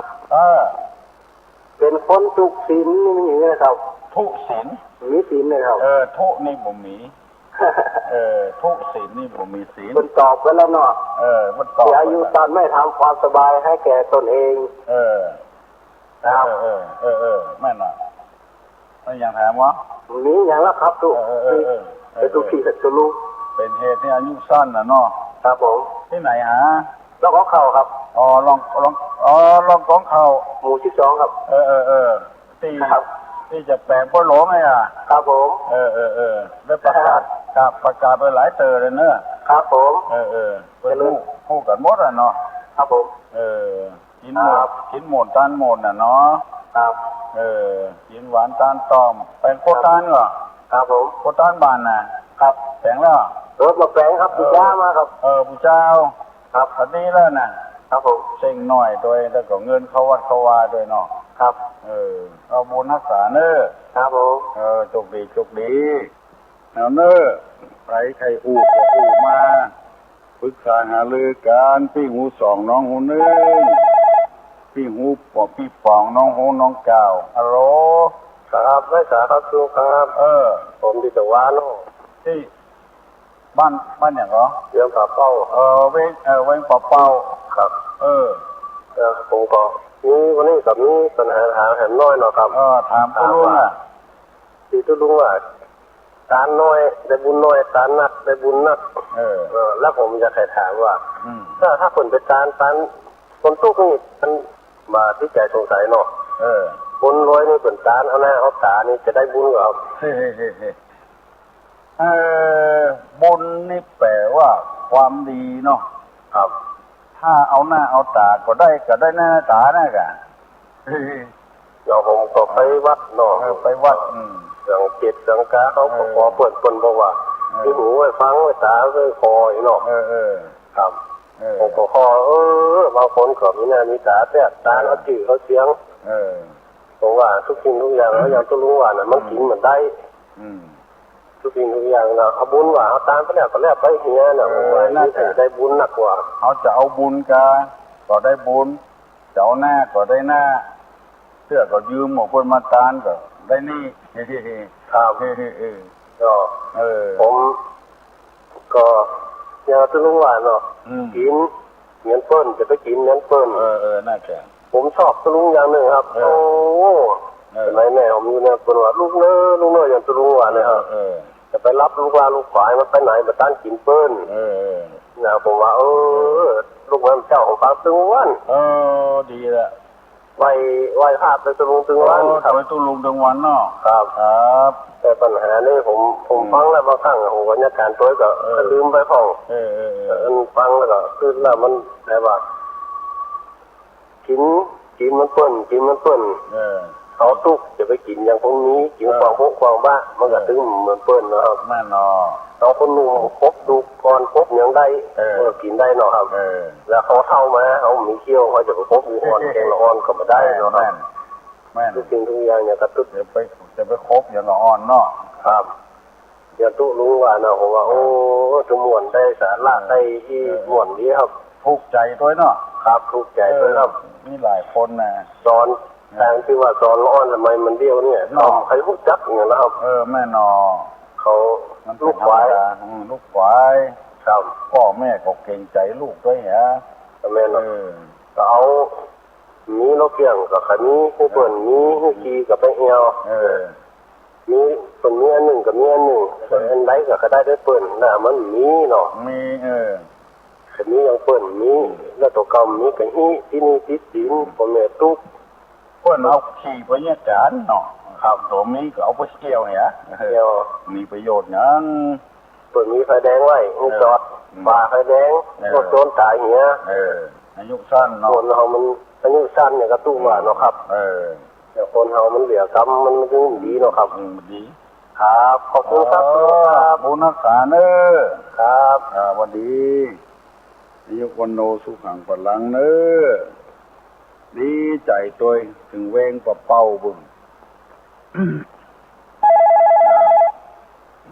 เป็นคนทุกศีลนี่มันอย่างนี้นะครับทุกศีลมีศีลเลยครับทุกนี่บ่มีทุกศีลนี่บ่มีศีลมันตอบไปแล้วเนาะมันตอบอย่าอยู่ตอนไม่ทำความสบายให้แก่ตนเองครับแม่น่ะแล้วอย่างถามวะมีอย่างละครับทุกเป็นทุกที่เป็นลูกเป็นเหตุที่อายุสั้นนะเนาะครับผมที่ไหนฮะลองของเขาครับลองของเขาหมู่ที่2ครับที่จะแปลงพ่อหลวงไงครับผมได้ประกาศไปหลายเตอเลยเนอะครับผมเป็นผู้กันหมดอ่ะเนาะครับผมกินหมดตานหมดน่ะเนาะครับกินหวานตานตอมแปลงโคตานเหรอครับผมโคตานบานน่ะครับแปลงแล้วรถมาแปลงครับปู่ย่ามาครับปู่เจ้าครับตอนนี้แล้วน่ะครับผมเซ็งหน่อยโดยแล้วก็เงินเขาวัดเขาวาโดยเนาะครับเอาบุญรักษาเนอะครับผมโชคดีเอาเนอะใครอู้ก็อู้มาปรึกษาหารือกันพี่หู2น้องหู1พี่หูปอพี่ปองน้องหูน้องเก่าฮัลโหลครับไม่สาครับครูครับผมดิจวานที่บ้านอย่างเหรอเรื่องป่าเป้าเว้งป่าเป้าครับผมก็นี่วันนี้กับนี้ปัญหาแห่งน้อยเนาะครับถามตุลุงอ่ะที่ตุลุงว่าตานน้อยได้บุญน้อยตานนักได้บุญนักแล้วผมจะใครถามว่าถ้าคนไปตานคนทุกข์นี่มันมาที่ใจสงสัยเนาะบุญน้อยนี่เป็นตานเอาหน้าเอาตานี่จะได้บุญเหรอบุญนี่แปลว่าความดีเนาะครับถ้าเอาหน้าเอาตาก็ได้หน้าตานะกะเราผมก็ไปวัดเนาะไปวัดอย่างเจ็ดสังกาเขาก็ขอเปิดคนบอกว่าที่หูไว้ฟังไว้ตาไว้คอเนาะครับผมก็คอบางคนก็มีหน้ามีตาแต่ตาเขาจืดเขาเสียงผมว่าทุกสิ่งทุกอย่างแล้วอย่างตุลุงว่าน่ะมันกินเหมือนได้ทุกสิ่งทุกอย่างนะเอาบุญว่าเอาตามไปแล้วก็แล้วไปเฮียนะว่านี่ถึงได้บุญหนักกว่าเขาจะเอาบุญก็ได้บุญจะเอาหน้าก็ได้หน้าเสื้อก็ยืมหมดคนมาตานก็ได้นี่ครับก็ผม ก็อย่างที่ลุงว่าเนาะกินเงินเปิ้นจะไปกินเงินเปิ้นน่าจะผมชอบตะลุงอย่างหนึ่งครับโอ้ไหนแม่ผมอยู่เนี่ยเป็นว่าลูกเนออย่างตะลุงว่าเนี่ยครับจะไปรับลูกว่าลูกฝ่ายมันไปไหนมาตั้งกินเปิ้นนะผมว่าลูกแม่เจ้าของฟังตึงวันดีละไหวภาพไปตะลุงตึงวันครับไปตะลุงตึงวันเนาะครับแต่ปัญหานี่ผมฟังแล้วบางครั้งโอ้บรรยากาศตัวก็ลืมไปพ้องฟังแล้วก็คือแล้วมันแต่ว่ากินมันเปิ้นเขาตุกจะไปกินอย่างพวกนี้กินความบ้ามันก็ถึงเหมือนเปิ้นนะครับแม่นอเขาคนนุ่มครบดูก่อนครบอย่างได้กินได้เนาะครับแล้วเขาเข้ามาเขามีเขี้ยวเขาจะไปครบมีอ่อนแกงละอ่อนก็มาได้เนาะครับแม่ทุกสิ่งทุกอย่างเนี่ยกระตุ้นจะไปครบอย่างละอ่อนเนาะครับอย่างตู้รู้ว่านะผมว่าจะม่วนได้สาระได้ที่ม่วนนี้ครับถูกใจด้วยเนาะครับถูกใจด้วยครับมีหลายคนนะสอนทางที่ว่าสอนละอ่อนทำไมมันเดียวเนี่ยใครรู้จักอย่างนะครับแม่นอเขาลูกควายครับพ่อแม่ก็เก่งใจลูกด้วยฮะแม่นก็เอามีนกเกี่ยงกับขันนี้ให้เปิ่นมีให้กีกับไปเอวมีคนมีอันหนึ่งกับมีอันหนึ่งอันใดก็ได้ได้เปิ่นน่ะมันมีเนาะมีขันนี้ยังเปิ่นมีแล้วตัวกำมีกันฮีที่นี่ติดดินผมแม่ตุกเปิ่นเอาขี่ไปเนี่ยจานเนาะครับตัวมีก็เอาไปเกี่ยวเนี่ยมีประโยชน์นั้นเปิ่นมีไฟแดงไว้ให้จอดฝ่าไฟแดงรถโจรตายเหี้ยอายุสั้นเนาะคนเรามันอายุสั้นเนี่ยก็ตู้ว่าเนาะครับแต่คนเรามันเหลือกรรมมันถึงดีเนาะครับดีครับขอบคุณครับบุญนักษาเนอครับวันดีอายุวันโนสุขังพลังเนอดีใจตัวถึงเวงปะเป้าบุญ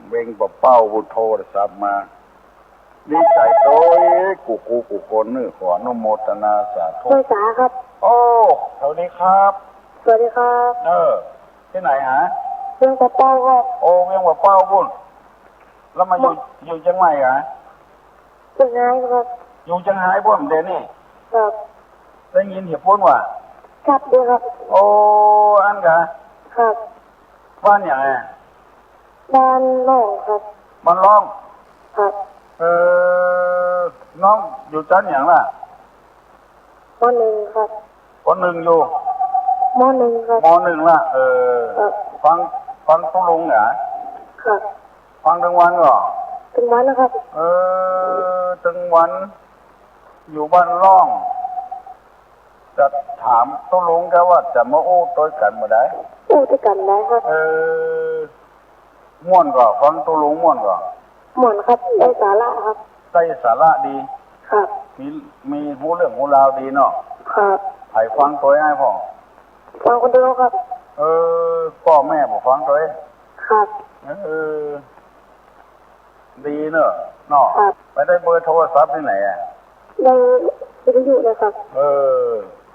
เวงปะเป้าบุญโทรศัพท์มาดีใจโต้ยกูคนนึขออนุโมทนาสาธุภาษาครับโอ้สวัสดีครับสวัสดีครับที่ไหนฮะเวียงปะเป้าครับโอ้เวียงปะเป้าบุญแล้วมาอยู่จังไหนฮะจังไงครับอยู่จังไงบุญเดนี่ครับได้ยินเหตุผลว่าครับดีครับโอ้อันกะครับบ้านอย่างไรบ้านน้องครับบ้านร้องครับน้องอยู่ชั้นอย่างล่ะม.1ครับม.1อยู่ม.1ครับม.1ล่ะฟังตุลุงเหรอครับฟังทั้งวันเหรอทั้งวันนะครับทั้งวันอยู่บ้านร่องจะถามตุลุงแกว่าจะมาอู้ตัวกันมาได้ด้วยกันได้ครับม่วนก็ฟังตุลุงม่วนก็ม่วนครับได้สาระครับได้สาระดีครับมีหูเรื่องหูราวดีเนาะครับไผ่ฟังตัวให้พ่อฟังคนเดียวครับพ่อแม่บอกฟังตัวครับดีเนอะเนาะไปได้เบอร์โทรศัพท์ที่ไหนอ่ะได้วิทยุนะครับ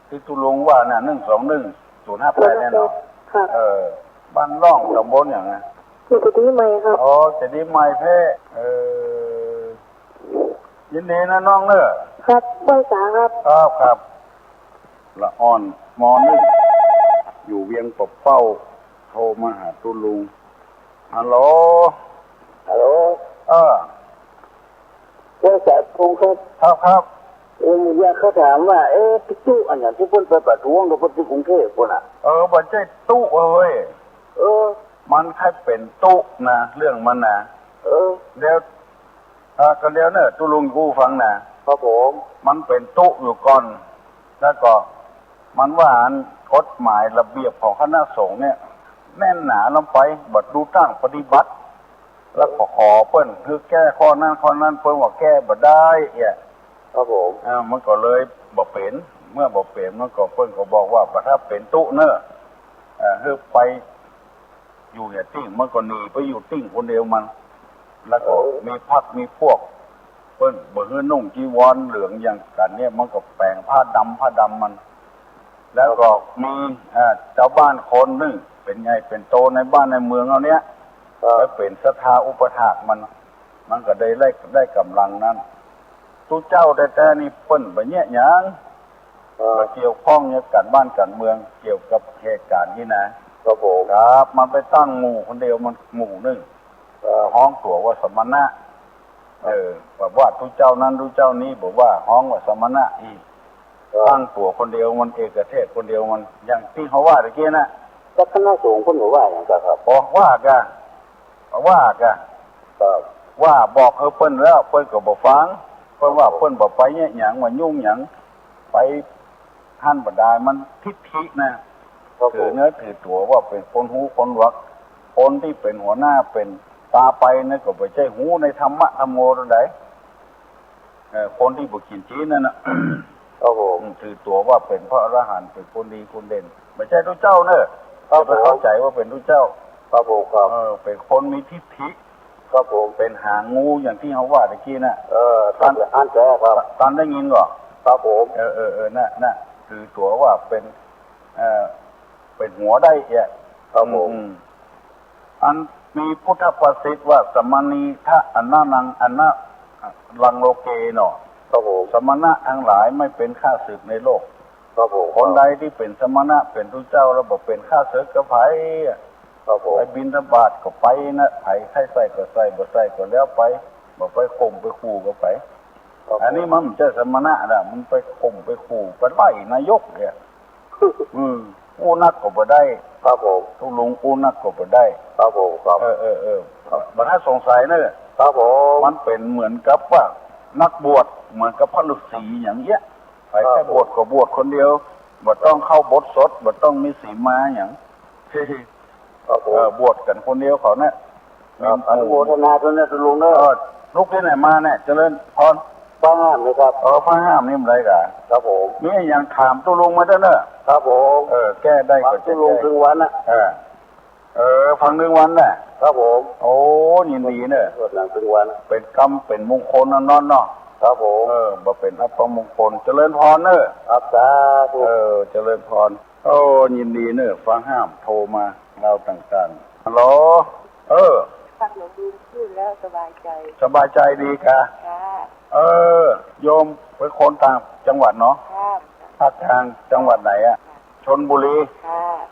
ที่ตุลุงว่าน่ะ121-058แน่นอนครับบ้านร่องตำบลอย่างไงอยู่ที่ใหม่ครับจะดีใหม่แพ้ยินดีนะน้องเนอะครับภาษาครับครับละอ่อนมอนึอยู่เวียงปะเป้าโทรมาหาตุลุงฮัลโหลภาษาตุลุงครับอยากเขาถามว่าพี่ตู้อันอย่างที่เพิ่นไปประท้วงกับเพิ่นที่กรุงเทพฯพุ่นน่ะบ่ใช่ตู้เว้ยมันแค่เป็นตู้นะเรื่องมันนะเดี๋ยวก็เดี๋ยวเนี่ยตุลุงกูฟังนะครับผมมันเป็นตู้อยู่ก่อนแล้วก็มันว่ากฎหมายระเบียบของคณะสงฆ์เนี่ยแน่นหนาลงไปบัดดูตั้งปฏิบัติแล้วก็ขอเปิ้นคือแก้ข้อนั้นเปิ้นว่าแก้บ่ได้ครับผมมันก็เลยบ่เป็นเมื่อบ่เป็นมันก็เปิ้นก็บอกว่าถ้าเป็นตู้เนอะคือไปอยู่เนี่ยติ้งมันก็หนีไปอยู่ติ้งคนเดียวมันแล้วก็มีพักมีพวกเปิ้นบ่ฮื้อนุ่งจีวรเหลืองอย่างกันเนี่ยมันก็แปลงผ้าดำมันแล้วก็มีเจ้าบ้านคนนึงเป็นไงเป็นโตในบ้านในเมืองเอาเนี้ยแล้วเป็นศรัทธาอุปถากมัน มันก็ได้กำลังนั้นทุเจ้าแต่นี่เปิ้นไปเนี่ยหยังมาเกี่ยวข้องเนี่ยการบ้านการเมืองเกี่ยวกับเหตุการณ์นี่นะครับผมครับมันไปตั้งหมู่คนเดียวมันหมู่นึงห้องตัวว่าสมณะแบบว่าทุเจ้านั้นทุเจ้านี้บอกว่าห้องว่าสมณะอีกตั้งตัวคนเดียวมันเอกเทศคนเดียวมันอย่างที่เขาว่าตะกี้นะก็คณะสงฆ์คนบอกว่าอย่างไรครับว่ากันว่าบอกเปิ้นแล้วเปิ้นก็บ่ฟังเปิ้นว่าเปิ้นบ่ไปเนี่ยหยังว่ายุ่งหยังไปท่านบ่ได้มันทิฐินะถือเนื้อถือตัวว่าเป็นคนหูคนวักคนที่เป็นหัวหน้าเป็นตาไปนั่นก็บ่ใช่หูในธรรมะธรรมโมตรงใดคนที่บ่กินจีนนั่นน่ะถือตัวว่าเป็นพระอรหันต์เป็นคนดีคนเด่นไม่ใช่ทุกเจ้าเนอะจะไปเข้าใจว่าเป็นทุกเจ้าครับผมครับเป็นคนมีทิฐิครับผมเป็นหางงูอย่างที่เขาว่าตะกี้น่ะตอนอ่านแจ้ครับตอนได้ยินก่อนครับผมน่ะคือตัวว่าเป็นหัวได้ครับผมอันมีพุทธประสิทธิ์ว่าสมณีทะอันนานังอันนาลังโลเกเนาะครับผมสมณะทั้งหลายไม่เป็นข้าศึกในโลกครับผมคนใดที่เป็นสมณะเป็นทุเจ้าแล้วบอกเป็นข้าศึกกับไผครับผมไปบิณฑบาตก็ไปนะไผใส่ก็ใส่บ่ใส่ก็แล้วไปบ่ไปข่มไปขู่ก็ไปอันนี้มันจะสมณะน่ะมันไปข่มไปขู่ไปไล่นายกเนี่ยอู้นักก็บ่ได้ครับผมทุลุงอู้นักก็บ่ได้ครับผมครับบ่น่าสงสัยเนอะครับผมมันเป็นเหมือนกับว่านักบวชเหมือนกับพระฤาษีอย่างเงี้ยไปแค่บวชก็บวชคนเดียวบ่ต้องเข้าบทสดบ่ต้องมีสีมาอย่างบวชกันคนเดียวเขาเนี่ยอนุโมทนาด้วยนะทุลุงเนอะลูกที่ไหนมาเนี่ยเจริญพรฟ้าห้ามไหมครับฟ้าห้ามนี่มันไรกันครับผมมีอย่างถามตุลุงมาด้วยเนอะครับผมแก้ได้ก็ตุลุงถึงวันน่ะฟังหนึ่งวันน่ะครับผมโอ้ยินดีเนอะหลังถึงวันเป็นกรรมเป็นมงคลนอนเนาะครับผมบ่เป็นอัปมงคลเจริญพรเนอะครับสาธุเจริญพรโอ้ยินดีเนอะฟังห้ามโทรมาเราต่างๆฮัลโหลฟังหลวงดูขึ้นแล้วสบายใจดีค่ะโยมเป็นคนต่างจังหวัดเนาะภาคกลางจังหวัดไหนอะชลบุรี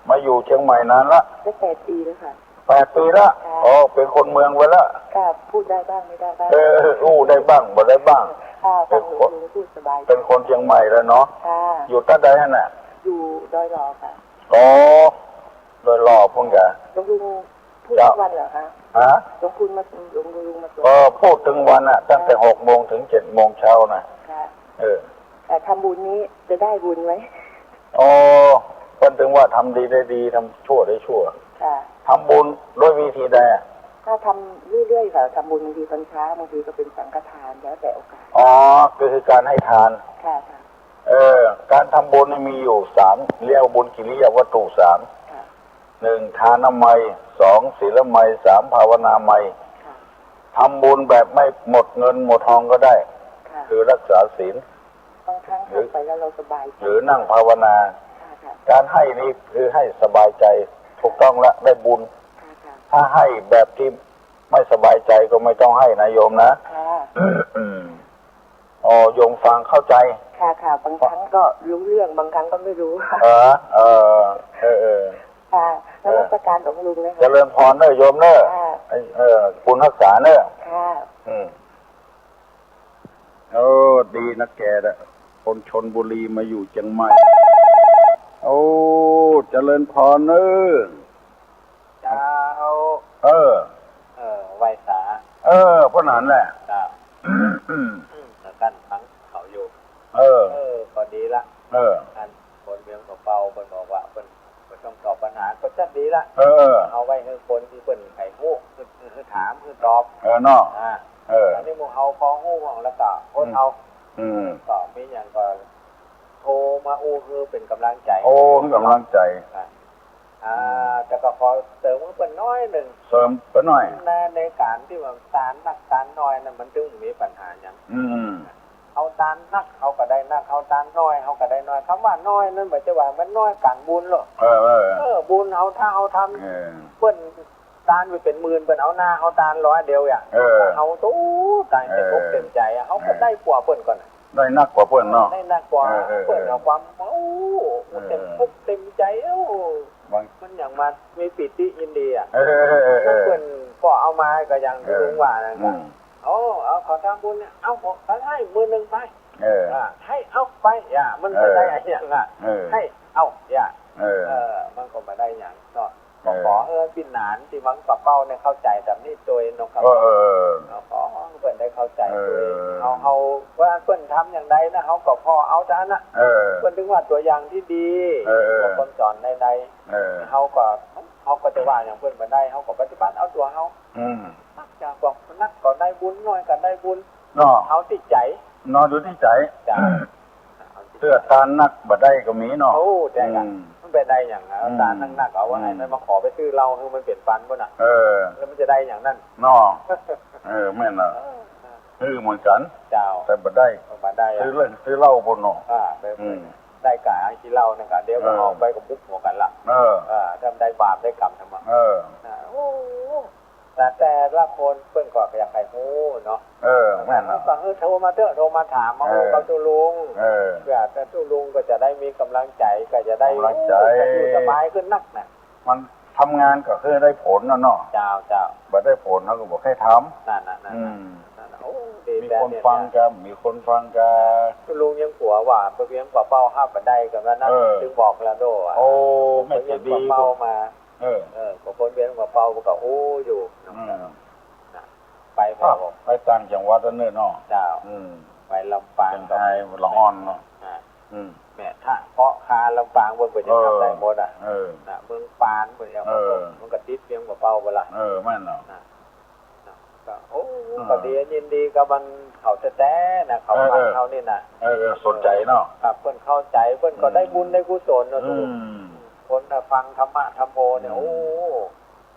มาอยู่เชียงใหม่นานละได้8 ปีแล้วค่ะ8 ปีละเป็นคนเมืองไว้ละค่ะพูดได้บ้างไม่ได้บ้างได้บ้างบ่ได้บ้างเป็นคนพูดสบายเป็นคนเชียงใหม่แล้วเนาะอยู่ตั้งใดน่ะอยู่ดอยหล่อค่ะดอยหล่อพุ่งกะหลวงลุงพูดทุกวันเหรอคะหลวงคุณมาหลวงลุงมาพูดถึงวันน่ะตั้งแต่6 โมงถึง7 โมงเช้านะแต่ทำบุญนี้จะได้บุญไหมคนถึงว่าทำดีได้ดีทำชั่วได้ชั่วทำบุญด้วยวิธีใดถ้าทำเรื่อยๆค่ะทำบุญบางทีตอนเช้าบางทีก็เป็นสังฆทานแล้วแต่โอกาสคือการให้ทานค่ะการทำบุญมีอยู่3เรียกบุญกิริยาวัตถุ1ทานามัย2ศีลไมย3ภาวนาไมยทำบุญแบบไม่หมดเงินหมดทองก็ได้คือรักษาศีลบางครั้งทำไปแล้วเราสบายหรือนั่งภาวนาการให้นี้คือให้สบายใจถูกต้องละได้บุญถ้าให้แบบที่ไม่สบายใจก็ไม่ต้องให้นะโยมนะโยมฟังเข้าใจค่ะบางครั้งก็รู้เรื่องบางครั้งก็ไม่รู้แล้วราชการของลุงนะคะเจริญพรเนอะโยมเนอะคุณรักษาเนอะดีนะแกนะคนชลบุรีมาอยู่เชียงใหม่เจริญพรเนอะเจ้าไหวสาเพราะนั้นแหละกันฟังเขาอยู่พอดีละกันคนเมืองของเปาคนบอกว่าคนต้องตอบปัญหาก็จะดีละเอาไว้ให้คนที่เป็นไข่หู้คือถามคือตอบเนาะอันนี้มึงเอาพอหู้ของแล้วก็คนเอาก็มีอย่างก็โทรมาคือเป็นกำลังใจกำลังใจแต่ก็ขอเสริมเพิ่นน้อยหนึ่งเสริมเพิ่นน้อยในการที่ว่าตานนักตานน้อยนั่นมันถึงมีปัญหาอย่างเอาตานนักเขาก็ได้นักเอาตานน้อยเขาก็ได้น้อยคำว่าน้อยนั่นหมายถึงว่ามันน้อยการบุญหรอบุญเอาถ้าเอาทำเพิ่น ตานไปเป็นหมื่นเป็นเอาหน้าเอาตาน100เดียวอ่ะเอาตู้ตายเต็มอกเต็มใจอ่ะเขาก็ได้กว่าเปิ้นก่อนได้นักกว่าเปิ้นเนาะได้นักกว่าเปิ้นเอาความเมาเต็มอกเต็มใจมันอย่างมันมีปิติยินดีอ่ะเปิ้นก็เอามาก็ยังลุงว่านะครับเอาขอทำบุญเนี่ยเอาขอให้มือนึงไปให้เอาไปอย่ามันไม่ได้อย่างอ่ะให้เอาอย่ามันก็ไม่ได้อย่างก็ขอปิ่นหนานที่มังปะเป้าเนี่ยเข้าใจแบบนี้โดยนกกระขอเพื่อนได้เข้าใจเอาว่าเพื่อนทำอย่างใดนะเขาก็พอเอาจ้านะเพื่อนถึงว่าตัวอย่างที่ดีคนสอนใดๆเขาก็จะว่าอย่างเพื่อนมาได้เขาก็ปฏิบัติเอาตัวเขานักจากบอกนักก็ได้บุญน้อยก็ได้บุญเอาติดใจนอนดูที่ใจเสื้อตานักบ่ได้ก็มีเนาะโอ้แต่กันมันเป็นได้อย่างนะตานักเอาว่าไงมันมาขอไปซื้อเหล้าคือมันเปลี่ยนฟันป่ะน่ะแล้วมันจะได้อย่างนั้นเนาะแม่นน่ะเหมือนกันเจ้าแต่บ่ได้ซื้อเหล้าบนเนาะได้กะกินเหล้านั่นกะเดี๋ยวก็ออกไปกับปุ๊บหัวกันละทำได้บาปได้กรรมทำมาแต่ละคนเพิ่นก็อยากให้ฮู้เนาะแม่นน่ะก็โทรมาเถอะโทรมาถามมากับตุลุงแต่ตุลุงก็จะได้มีกำลังใจก็จะได้อยู่สบายขึ้นนักน่ะมันทำงานก็คือได้ผลเนาะเจ้าบ่ได้ผลเฮาก็บ่ให้ทำนั่นโอ้ดีมีคนฟังกันมีคนฟังกันตุลุงยังผัวว่าไปเลี้ยงปลาเป้าห้าบ่ได้ก็นั้นถึงบอกแล้วโดโอ้ไม่ดีปลาเป้ามาบางคนเลี้ยงปลาเป้าก็โอ้อยู่ไปต่างจังหวัดนั่นเนาะเจ้าไปลำปางไปละอ่อนเนาะแม่ถ้าเพาะคาลำปางบนไปจะทำได้หมดอ่ะเมืองปานไปเอามันก็ติดเลี้ยงกับเป้าไปละแม่นเนาะก็โอ้ก็ดียินดีกับมันเขาแท้ๆนะเขาฟังเขานี่นะสนใจเนาะครับเพิ่นเข้าใจเพิ่นก็ได้บุญได้กุศลเนาะทุกคนฟังธรรมะธรรมโมเนี่ยโอ้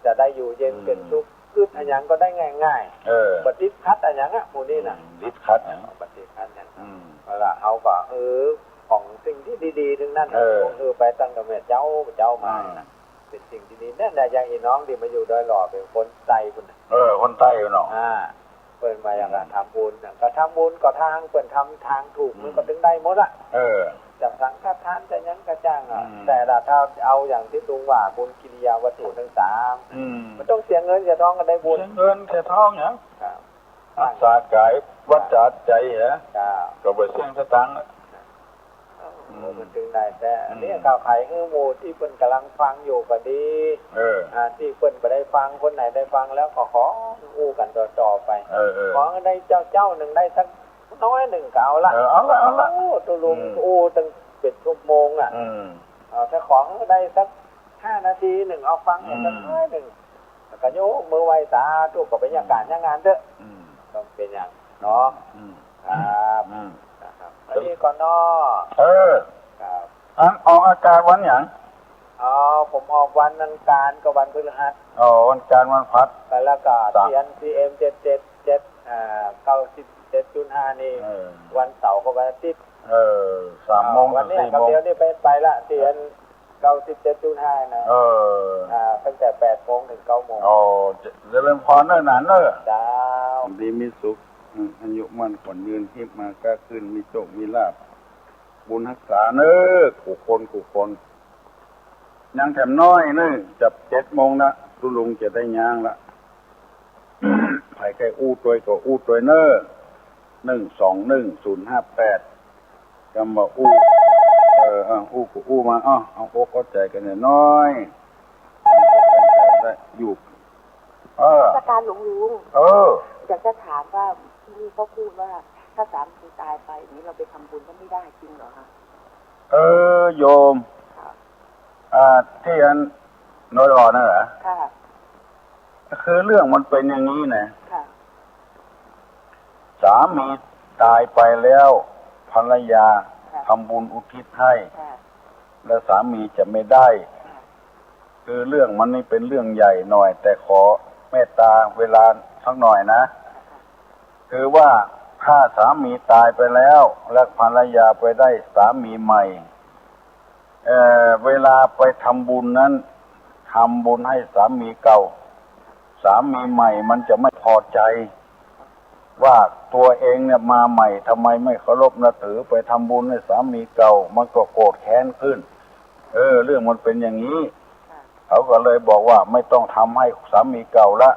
จะได้อยู่เย็นเป็นสุขคืออันยังก็ได้ง่ายๆปฏิคัดอันยังอ่ะหมู่นี้น่ะลิดคัดปฏิคัดอย่างเวลาเขาก็ของสิ่งที่ดีๆทั้งนั้นไปตั้งกับแม่เจ้ามาเป็นสิ่งที่ดีนั่นแหละอย่างอีน้องที่มาอยู่ดอยหล่อเป็นคนใจคุณคนใต้เนาะเปิดมาอย่างทำบุญก็ทำบุญก็ทางเปิดทำทางถูกมันก็ถึงได้หมดอ่ะจากสังฆทานจะยังกระจ้างอ่ะแต่ถ้าเอาอย่างที่ลุงว่าบุญกิริยาวัตถุทั้ง3มันต้องเสียเงินเสียทองกันได้บุญเสียเงินเสียทองเนี่ยรักษากายวัดจัดใจเหรอก็ไปเสี่ยงสตังค์มันถึงได้แต่นี่ข่าวไข่คือหมู่ที่เพิ่นกำลังฟังอยู่ก็ดีที่เพิ่นไปได้ฟังคนไหนได้ฟังแล้วก็ขออู้กันต่อไปขอได้เจ้าหนึ่งได้สักน้อยหนึ่งก็เอาละเอาละตัวลุงอู้ตั้งเป็นชั่วโมงอ่ะถ้าขอได้สัก5 นาทีหนึ่งเอาฟังสักน้อยหนึ่งแล้วก็โยกมือไหว้สาธุก็เป็นอย่างการงานเถอะต้องเป็นอย่างเนาะครับอันนี้ก่อนเนาะครับออกอาการวันอย่างผมออกวันอังคารกับวันพฤหัสวันจันทร์วันพฤหัสแล้วก็TM 777 97.5นี่วันเสาร์กับวันอาทิตย์3 โมงวันนี้กับเดียวนี่ไปละTM 97.5นะตั้งแต่8 โมงถึง 9 โมงจะเริ่มพรเนิ่นนานเนอะจ้าดีมีสุขอายุมั่นขวัญยืนฮิบมาก็ขึ้นมีโชคมีลาภบุญรักษาเนอะขู่คนยังแถมน้อยเนอะจับ7 โมงนะลุงจะได้ย่างละไผ่ไก่อู้ตัวก็อู้ตัวเนอะ121058กำมาอู้อู้กูอู้มาเอาโอ้เข้าใจกันน้อยได้อยู่ประการหลวงลุงอยากจะถามว่าที่นี่เขาพูดว่าถ้าสามีตายไปนี้เราไปทำบุญก็ไม่ได้จริงเหรอคะโยมที่อันน้อยรอนั่นเหรอค่ะคือเรื่องมันเป็นอย่างนี้นะค่ะสามีตายไปแล้วภรรยาทำบุญอุทิศให้แล้วสามีจะไม่ได้คือเรื่องมันนี่เป็นเรื่องใหญ่หน่อยแต่ขอเมตตาเวลาสักหน่อยนะคือว่าถ้าสามีตายไปแล้วและภรรยาไปได้สามีใหม่เวลาไปทำบุญนั้นทำบุญให้สามีเก่า สามีใหม่มันจะไม่พอใจว่าตัวเองเนี่ยมาใหม่ทำไมไม่เคารพนับถือไปทำบุญให้สามีเก่ามันก็โกรธแค้นขึ้นเรื่องมันเป็นอย่างนี้เขาก็เลยบอกว่าไม่ต้องทำให้สามีเก่าละ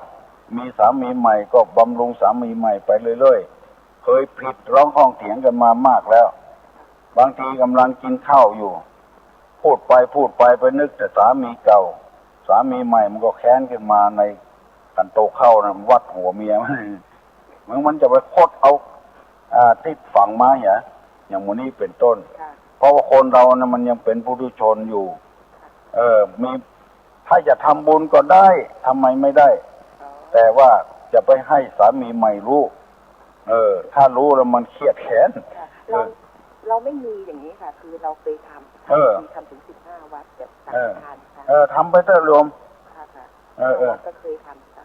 มีสามีใหม่ก็บำรุงสามีใหม่ไปเรื่อยๆเคยผิดร้องห้องเถียงกันมามากแล้วบางทีกำลังกินข้าวอยู่พูดไปไปนึกแต่สามีเก่าสามีใหม่มันก็แค้นขึ้นมาในกันโตเข้านะวัดหัวเมียมันจะไปโคตรเอาที่ฝังมาอย่างมูนี้เป็นต้นเพราะว่าคนเรานะมันยังเป็นปุถุชนอยู่มีถ้าจะทำบุญก็ได้ทำไมไม่ได้แต่ว่าจะไปให้สามีใหม่รู้ถ้ารู้แล้วมันเครียดแค้นเราไม่มีอย่างนี้ค่ะคือเราเคยทำถึง15 วัดแบบสังฆทานค่ะทำไปเถอะโยมค่ะก็เคยทำค่ะ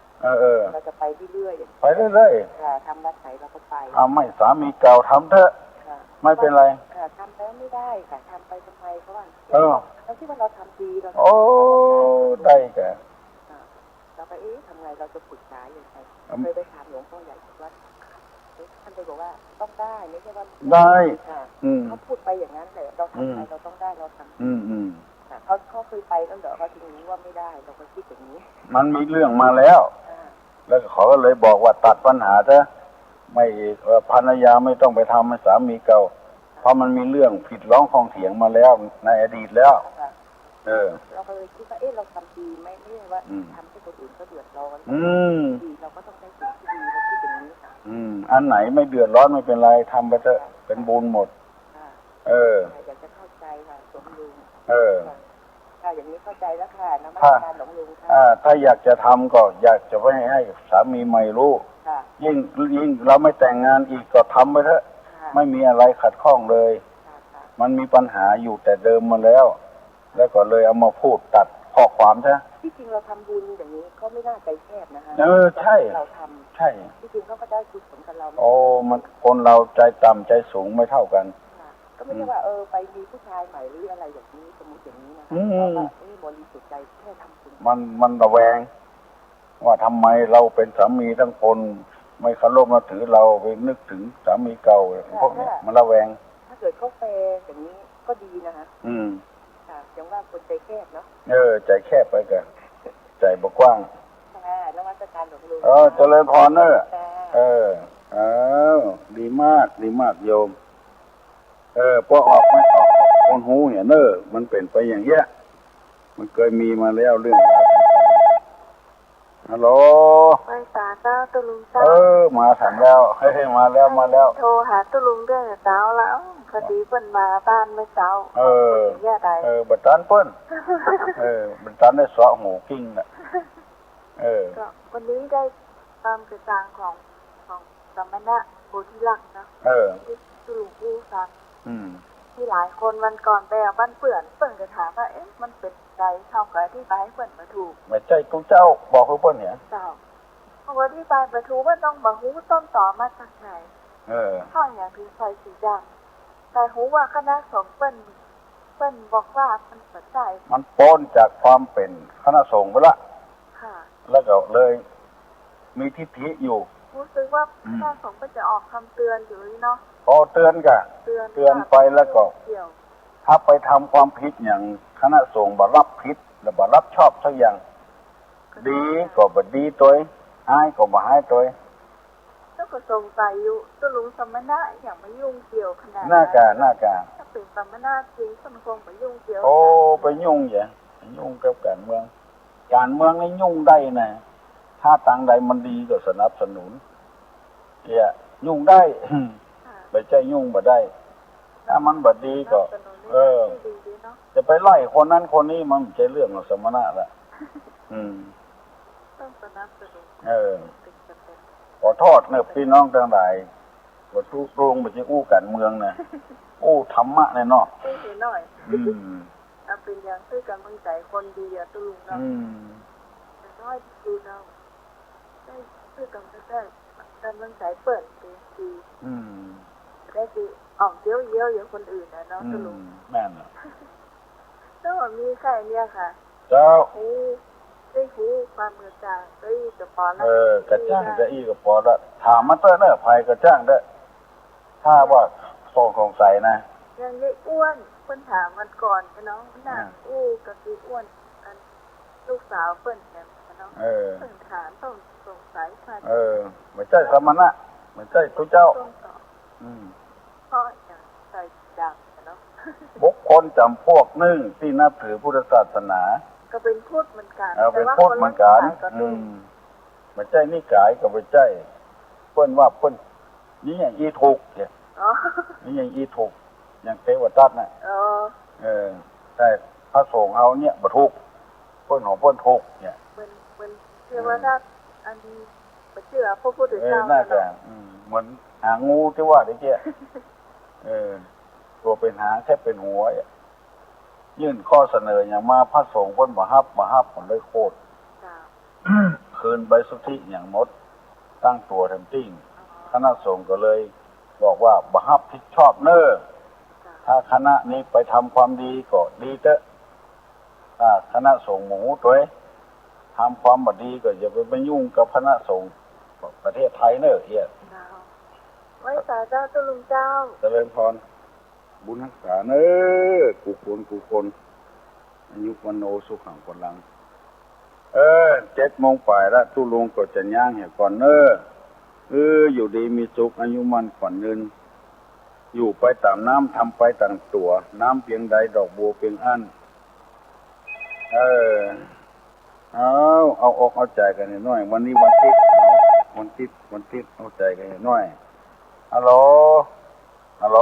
เราจะไปเรื่อยๆไปเรื่อยๆค่ะทำวัดไหนเราก็ไปไม่สามีเก่าทำเถอะไม่เป็นไรค่ะทำแล้วไม่ได้ค่ะทำไปทำไมเขาว่าเราคิดว่าเราทำดีเราโอ้ได้แกเราไปทำไงเราจะปรึกษาอย่างไรเคยไปถามหลวงพ่อใหญ่ว่าท่านไปบอกว่าต้องได้ไม่ใช่ว่าได้เขาพูดไปอย่างนั้นแต่เราทำไปเราต้องได้เราทำเขาเคยไปแล้วเดี๋ยวเขาทีนี้ว่าไม่ได้เราก็คิดอย่างนี้มันมีเรื่องมาแล้วแล้วเขาก็เลยบอกว่าตัดปัญหาซะไม่ภรรยาไม่ต้องไปทำให้สามีเก่าเพราะมันมีเรื่องผิดร้องคลองเถียงมาแล้วในอดีตแล้วเราก็เลยคิดว่าเราทำดีไม่ใช่ว่าทำให้คนอื่นก็เดือดร้อนดีเราก็ต้องได้สิ่งที่ดีเราคิดอย่างนี้ค่ะอันไหนไม่เดือดร้อนไม่เป็นไรทำไปเถอะเป็นบุญหมดอยากจะเข้าใจค่ะหลวงลุงค่ะอย่างนี้เข้าใจแล้วค่ะนมัสการหลวงลุงค่ะถ้าอยากจะทำก็อยากจะให้สามีใหม่รู้ยิ่งเราไม่แต่งงานอีกก็ทำไปเถอะไม่มีอะไรขัดข้องเลยมันมีปัญหาอยู่แต่เดิมมาแล้วก็เลยเอามาพูดตัดข้อความใช่ที่จริงเราทำบุญอย่างนี้ก็ไม่น่าใจแคบนะคะใช่เราทำใช่ที่จริงเขาก็ได้กุศลกับเรามันคนเราใจต่ำใจสูงไม่เท่ากันก็ไม่ใช่ว่าไปมีผู้ชายใหม่หรืออะไรอย่างนี้สมมติอย่างนี้นะบริสุทธิ์ใจแค่ทำบุญมันระแวงว่าทำไมเราเป็นสามีทั้งคนไม่เคารพนับถือเราไปนึกถึงสามีเก่าพวกนี้มันระแวงถ้าเกิดเขาแฟร์อย่างนี้ก็ดีนะคะอย่างว่าคนใจแคบเนาะใจแคบไปกันใจบกว้างนวัตการหลวงลุงเจริญพรเนอะดีมากโยมพอออกไม่ออกคนหูเนี่ยมันเป็นไปอย่างเงี้ยมันเคยมีมาแล้วเรื่องฮัลโหลไปตาเจ้าตุลุงเจ้ามาถามแล้วมาแล้วโทรหาตุลุงเรื่องเจ้าแล้วพอดีเปิ้นมาบ้านเมื่อเช้าแย่ใดบัดตันเปิ้นบัดตันได้สวะหูกิ้งน่ะวันนี้ได้ความกระจ่างของสมณะโพธิลักษณ์นะที่ตุลุงพูดฟังที่หลายคนวันก่อนไปบ้านเปื่อนจะถามว่ามันเป็นใจเท่ากับที่ไปให้เปิ้นมาถูกไม่ใช่ตู้เจ้าบอกเปิ้นเนี่ยเจ้าเพราะว่าที่ไปมาถูกว่าต้องมาหูต้นต่อมาจากไหนข้ออย่างคือไฟสีดำแต่หูว่าคณะสงฆ์เปิ้นบอกว่ามันสนใจมันป้นจากความเป็นคณะสงฆ์ไปละแล้วก็เลยมีทิฏฐิอยู่รู้สึกว่าคณะสงฆ์ก็จะออกคำเตือนอยู่เนาะเตือนกะเตือนไปแล้วก็ถ้าไปทำความผิดอย่างคณะสงฆ์บ่รับผิดหรือบ่รับชอบสักอย่างดีก็บ่ดีตัวให้ก็บ่ให้ตัวแล้วก็สงสัยอยู่ตัวลุงสมณะอย่างไม่ยุ่งเกี่ยวขนาดน่ากะถ้าเป็นสมณะจริงมันคงไปยุ่งเกี่ยวไปยุ่งอย่างยุ่งกับการเมืองนี่ยุ่งได้นะถ้าทางใดมันดีก็สนับสนุนยุ่งได้ไม่ใช่ยุ่งบ่ได้ถ้ามันบ่ดีก็จะไปไล่คนนั้นคนนี้มันไม่ใช่เรื่องของสมณะละต้องสนับสนุนขอโทษเนี่ยพี่น้องทั้งหลายว่าทุกโรงไม่ใช่อู้การเมืองนะอู้ธรรมะแน่นอนหน่อยเป็นอย่างซื้อกำลังใจคนดีตุลุงเนาะแต่น้อยดูเราได้ซื้อกำลังใจเปิดดีได้ดีออกเยอะอย่างคนอื่นนะเนาะตุลุงแม่นแล้วมีใครเนี่ยค่ะเจ้า ได้หูความกระจ่างได้กระป๋อละ กระจ้างได้อีกระป๋อละถามมาเต้อเนอะภัยกระจ้างได้ถ้าว่าสงสัยนะยังได้อ้วนเพิ่นถามมันก่อนน้องน่ะอู้กะสิอ้วนอันลูกสาวเพิ่นเนี่ยน้องเพิ่นถามต้องสงสัยค่ะไม่ใช่สมณะไม่ใช่ทุเจ้าเพราะอย่างใส่ดังเนาะบุคคลจำพวกหนึ่งที่นับถือพุทธศาสนาก็เป็นพุทธเหมือนกันเป็นพุทธเหมือนกันไม่ใช่นิกายก็ไม่ใช่เพิ่นว่าเพิ่นนี่อย่างอีถูกเนี่ยนี่อย่างอีถูกอย่างเทวทัตน่ะแต่พระสงฆ์เอาเนี่ยบ่ถูกเพิ่นของเพิ่นถูกเนี่ยเป็นเทวทัตอันนี้บ่เชื่อพระพุทธเจ้าน่าจะเหมือนหางูที่ว่าได้แก่ตัวเป็นหางแค่เป็นหัวยื่นข้อเสนออย่างมาพระสงฆ์เพิ่นบ่รับผลเลยโคตรคืนใบสุทธิอย่างหมดตั้งตัวทั้งติ้งคณะสงฆ์ก็เลยบอกว่าบ่รับผิดชอบเน้อถ้าคณะนี้ไปทำความดีก็ดีเถอะถ้าคณะสงฆ์หมู่ตัวทำความบ่ดีก็อย่าไปยุ่งกับคณะสงฆ์ประเทศไทยเน้อเหี้ยไว้สาเจ้าตุลุงเจ้าเจริญพรบุญรักษาเน้อกูคนอายุวันโนสุขังคนลัง7 โมงปลายแล้วตุลุงก็จะย่างเหี่ยก่อนเน้ออยู่ดีมีสุขอายุมันขวัญเงินอยู่ไปตามน้ำทำไปตามตัวน้ำเพียงใดดอกบัวเพียงอันเอาอกเอาใจกันหน่อยวันนี้วันติดเอาใจกันหน่อยฮัลโหล